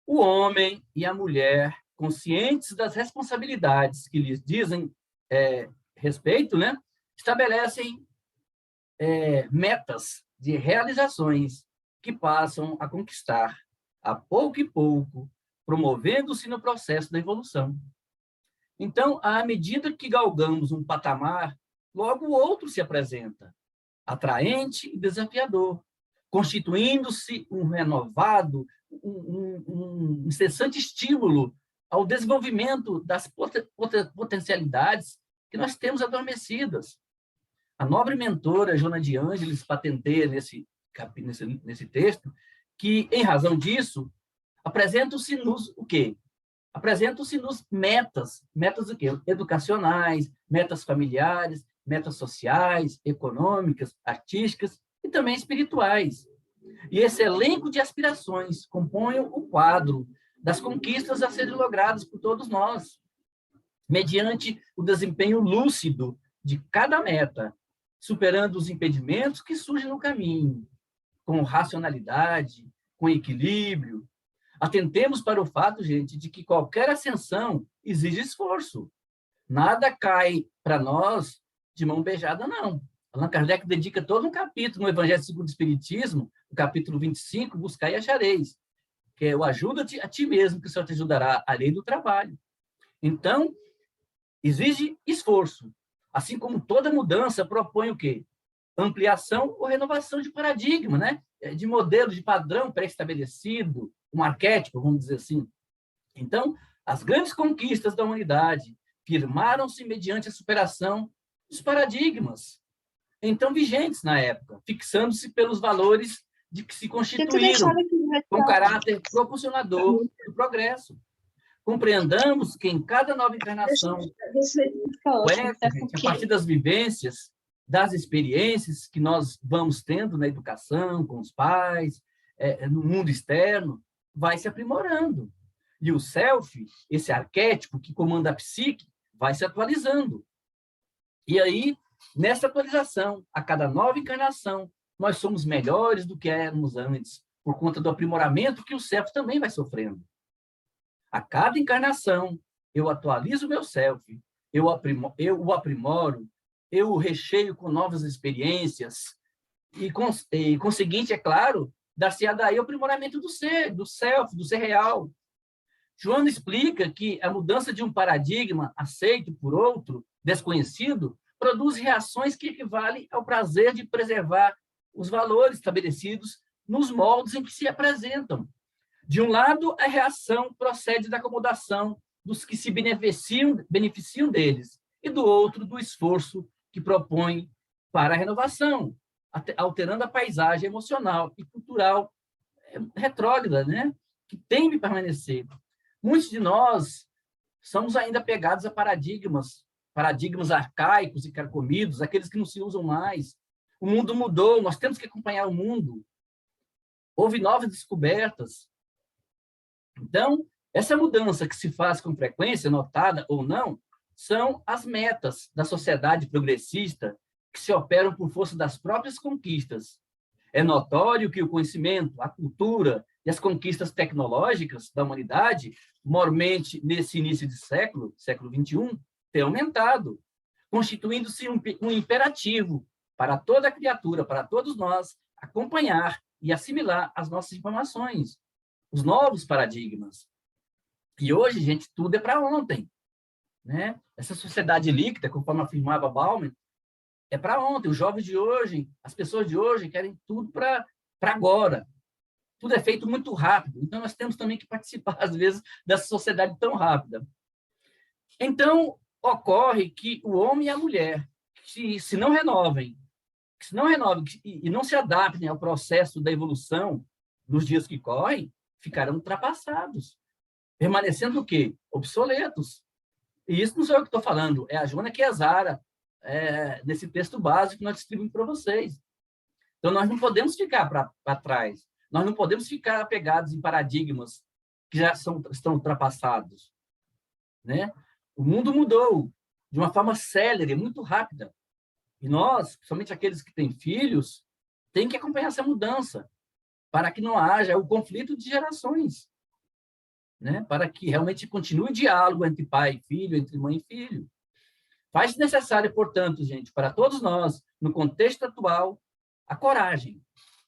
o homem e a mulher, conscientes das responsabilidades que lhes dizem respeito, né, estabelecem metas de realizações que passam a conquistar, a pouco e pouco, promovendo-se no processo da evolução. Então, à medida que galgamos um patamar, logo o outro se apresenta, atraente e desafiador, constituindo-se um renovado, um incessante estímulo ao desenvolvimento das potencialidades que nós temos adormecidas. A nobre mentora Joana de Ângeles patenteia nesse texto que, em razão disso, apresentam-se-nos o quê? Apresentam-se-nos metas do quê? Educacionais, metas familiares, metas sociais, econômicas, artísticas e também espirituais. E esse elenco de aspirações compõe o quadro das conquistas a serem logradas por todos nós, mediante o desempenho lúcido de cada meta, superando os impedimentos que surgem no caminho, com racionalidade, com equilíbrio. Atentemos para o fato, gente, de que qualquer ascensão exige esforço. Nada cai para nós de mão beijada, não. Allan Kardec dedica todo um capítulo no Evangelho segundo o Espiritismo, no capítulo 25, Buscai e achareis, que é o ajuda-te a ti mesmo, que o Senhor te ajudará, a lei do trabalho. Então, exige esforço. Assim como toda mudança propõe o quê? Ampliação ou renovação de paradigma, né? De modelo, de padrão pré-estabelecido, um arquétipo, vamos dizer assim. Então, as grandes conquistas da humanidade firmaram-se mediante a superação dos paradigmas, então vigentes na época, fixando-se pelos valores de que se constituíram com caráter proporcionador do progresso. Compreendamos que em cada nova encarnação, a partir das vivências, das experiências que nós vamos tendo na educação, com os pais, no mundo externo, vai se aprimorando. E o self, esse arquétipo que comanda a psique, vai se atualizando. E aí, nessa atualização, a cada nova encarnação, nós somos melhores do que éramos antes, por conta do aprimoramento que o self também vai sofrendo. A cada encarnação, eu atualizo o meu self, eu o aprimoro, eu o recheio com novas experiências, e conseguinte, é claro, dar-se-á daí o aprimoramento do ser, do self, do ser real. Joana explica que a mudança de um paradigma aceito por outro, desconhecido, produz reações que equivalem ao prazer de preservar os valores estabelecidos nos moldes em que se apresentam. De um lado, a reação procede da acomodação dos que se beneficiam deles, e do outro, do esforço que propõe para a renovação, alterando a paisagem emocional e cultural retrógrada, né? Que tem de permanecer. Muitos de nós somos ainda apegados a paradigmas arcaicos e carcomidos, aqueles que não se usam mais. O mundo mudou, nós temos que acompanhar o mundo. Houve novas descobertas. Então, essa mudança que se faz com frequência, notada ou não, são as metas da sociedade progressista que se operam por força das próprias conquistas. É notório que o conhecimento, a cultura e as conquistas tecnológicas da humanidade, mormente nesse início de século XXI, têm aumentado, constituindo-se um imperativo para toda criatura, para todos nós, acompanhar e assimilar as nossas informações, os novos paradigmas. E hoje, gente, tudo é para ontem, né? Essa sociedade líquida, conforme afirmava Bauman, é para ontem. Os jovens de hoje, as pessoas de hoje querem tudo para agora. Tudo é feito muito rápido. Então, nós temos também que participar, às vezes, dessa sociedade tão rápida. Então, ocorre que o homem e a mulher, se não renovem e não se adaptem ao processo da evolução nos dias que correm, ficarão ultrapassados, permanecendo o quê? Obsoletos. E isso não sou eu que estou falando, é a Joana Chiazara, nesse texto básico que nós distribuímos para vocês. Então, nós não podemos ficar para trás, nós não podemos ficar apegados em paradigmas que já estão ultrapassados, né? O mundo mudou de uma forma célere, muito rápida. E nós, principalmente aqueles que têm filhos, têm que acompanhar essa mudança para que não haja o conflito de gerações, né? Para que realmente continue o diálogo entre pai e filho, entre mãe e filho. Faz-se necessário, portanto, gente, para todos nós, no contexto atual, a coragem,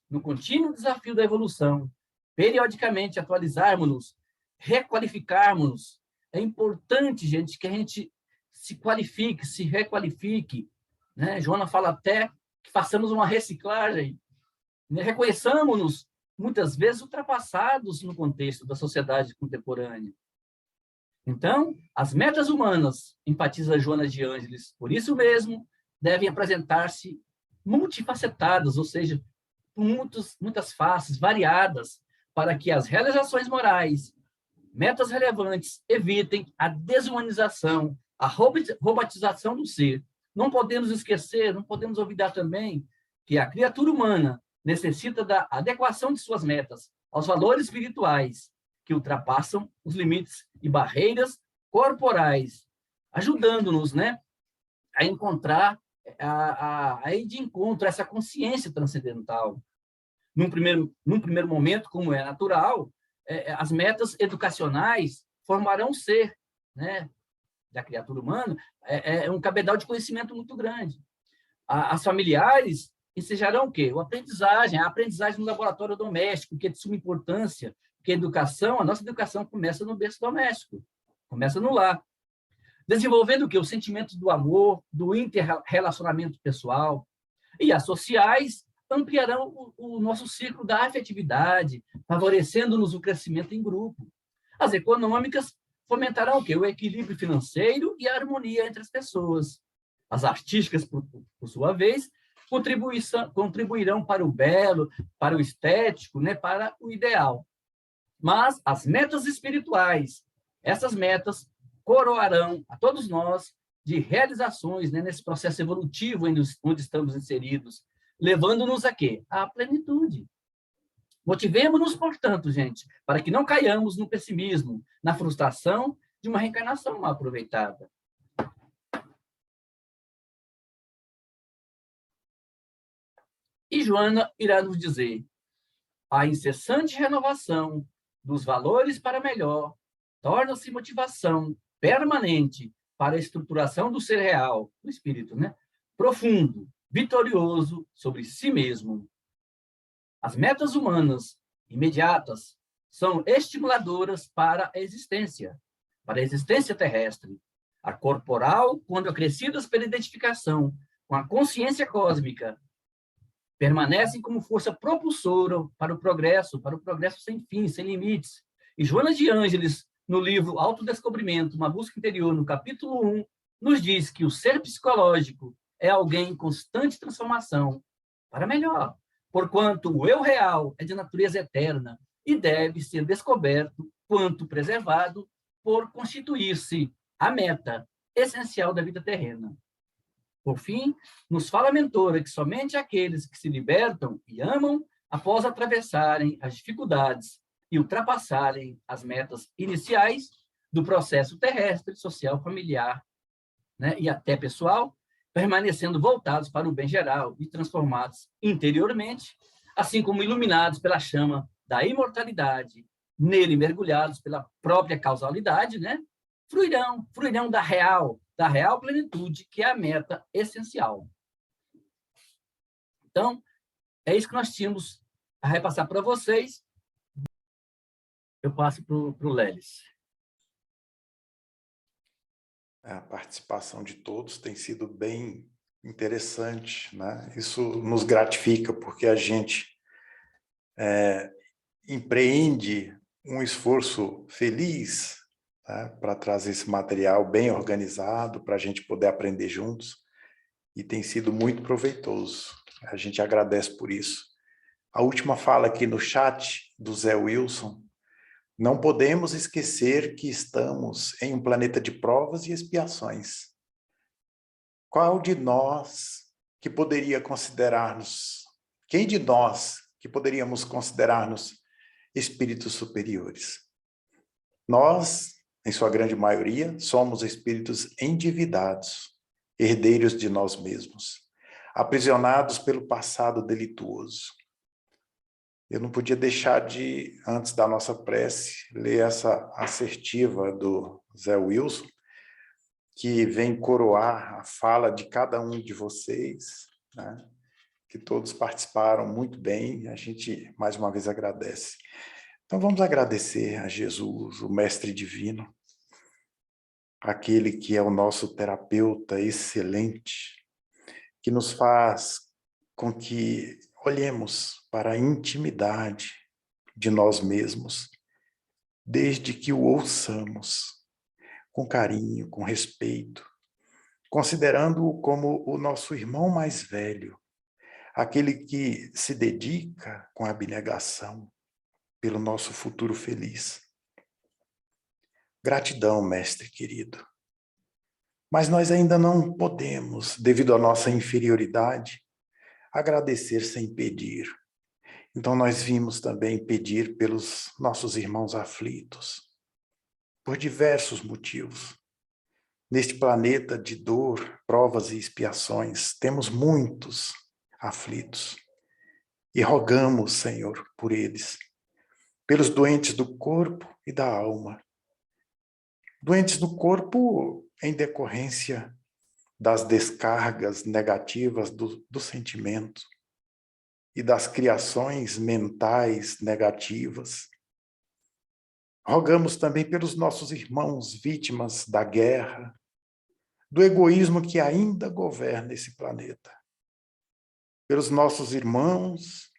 no contínuo desafio da evolução, periodicamente atualizarmos-nos, requalificarmos-nos. É importante, gente, que a gente se qualifique, se requalifique, né? Joana fala até que façamos uma reciclagem, né? Reconheçamos-nos, muitas vezes, ultrapassados no contexto da sociedade contemporânea. Então, as metas humanas, enfatiza Joana de Ângeles, por isso mesmo, devem apresentar-se multifacetadas, ou seja, com muitas faces variadas, para que as realizações morais, metas relevantes, evitem a desumanização, a robotização do ser. Não podemos esquecer, não podemos olvidar também que a criatura humana necessita da adequação de suas metas aos valores espirituais que ultrapassam os limites e barreiras corporais, ajudando-nos, né, a encontrar, a ir de encontro a essa consciência transcendental. Num primeiro momento, como é natural, as metas educacionais formarão o ser, né, da criatura humana, um cabedal de conhecimento muito grande. As familiares ensejarão o quê? A aprendizagem no laboratório doméstico, que é de suma importância, porque a nossa educação começa no berço doméstico, começa no lar. Desenvolvendo o quê? Os sentimentos do amor, do interrelacionamento pessoal. E as sociais ampliarão o nosso ciclo da afetividade, favorecendo-nos o crescimento em grupo. As econômicas fomentarão o quê? O equilíbrio financeiro e a harmonia entre as pessoas. As artísticas, por sua vez, contribuirão para o belo, para o estético, né? Para o ideal. Mas as metas espirituais, essas metas coroarão a todos nós de realizações, né, nesse processo evolutivo onde estamos inseridos, levando-nos a quê? À plenitude. Motivemos-nos, portanto, gente, para que não caiamos no pessimismo, na frustração de uma reencarnação mal aproveitada. E Joana irá nos dizer: a incessante renovação dos valores para melhor torna-se motivação permanente para a estruturação do ser real, do espírito, né? Profundo, vitorioso sobre si mesmo. As metas humanas imediatas são estimuladoras para a existência terrestre. A corporal, quando acrescidas pela identificação com a consciência cósmica, permanecem como força propulsora para o progresso sem fim, sem limites. E Joana de Ângeles, no livro Autodescobrimento, Uma Busca Interior, no capítulo 1, nos diz que o ser psicológico é alguém em constante transformação para melhor, porquanto o eu real é de natureza eterna e deve ser descoberto quanto preservado por constituir-se a meta essencial da vida terrena. Por fim, nos fala a mentora que somente aqueles que se libertam e amam após atravessarem as dificuldades e ultrapassarem as metas iniciais do processo terrestre, social, familiar, né, e até pessoal, permanecendo voltados para o bem geral e transformados interiormente, assim como iluminados pela chama da imortalidade, nele mergulhados pela própria causalidade, né, fruirão da real plenitude, que é a meta essencial. Então, é isso que nós tínhamos a repassar para vocês. Eu passo para o Lelis. A participação de todos tem sido bem interessante, né? Isso nos gratifica, porque a gente empreende um esforço feliz, né, para trazer esse material bem organizado, para a gente poder aprender juntos, e tem sido muito proveitoso. A gente agradece por isso. A última fala aqui no chat do Zé Wilson: não podemos esquecer que estamos em um planeta de provas e expiações. Quem de nós que poderíamos considerar-nos espíritos superiores? Nós, em sua grande maioria, somos espíritos endividados, herdeiros de nós mesmos, aprisionados pelo passado delituoso. Eu não podia deixar de, antes da nossa prece, ler essa assertiva do Zé Wilson, que vem coroar a fala de cada um de vocês, né? Que todos participaram muito bem, a gente mais uma vez agradece. Então vamos agradecer a Jesus, o Mestre Divino, aquele que é o nosso terapeuta excelente, que nos faz com que olhemos para a intimidade de nós mesmos, desde que o ouçamos com carinho, com respeito, considerando-o como o nosso irmão mais velho, aquele que se dedica com abnegação pelo nosso futuro feliz. Gratidão, mestre querido. Mas nós ainda não podemos, devido à nossa inferioridade, agradecer sem pedir. Então nós vimos também pedir pelos nossos irmãos aflitos, por diversos motivos. Neste planeta de dor, provas e expiações, temos muitos aflitos. E rogamos, Senhor, por eles, pelos doentes do corpo e da alma. Doentes do corpo em decorrência das descargas negativas do sentimento e das criações mentais negativas. Rogamos também pelos nossos irmãos vítimas da guerra, do egoísmo que ainda governa esse planeta. Pelos nossos irmãos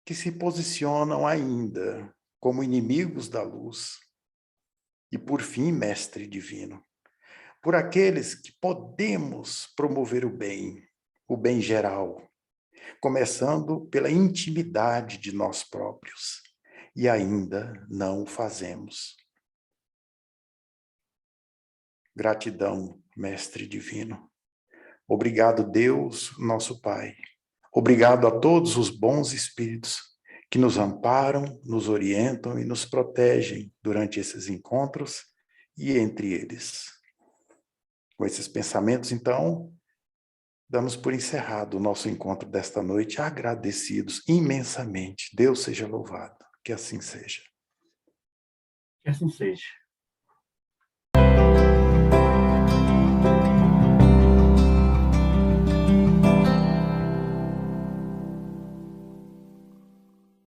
que se posicionam ainda como inimigos da luz. E por fim, Mestre Divino, por aqueles que podemos promover o bem geral, começando pela intimidade de nós próprios, e ainda não o fazemos. Gratidão, Mestre Divino. Obrigado, Deus, nosso Pai. Obrigado a todos os bons espíritos que nos amparam, nos orientam e nos protegem durante esses encontros e entre eles. Com esses pensamentos, então, damos por encerrado o nosso encontro desta noite, agradecidos imensamente. Deus seja louvado. Que assim seja. Que assim seja.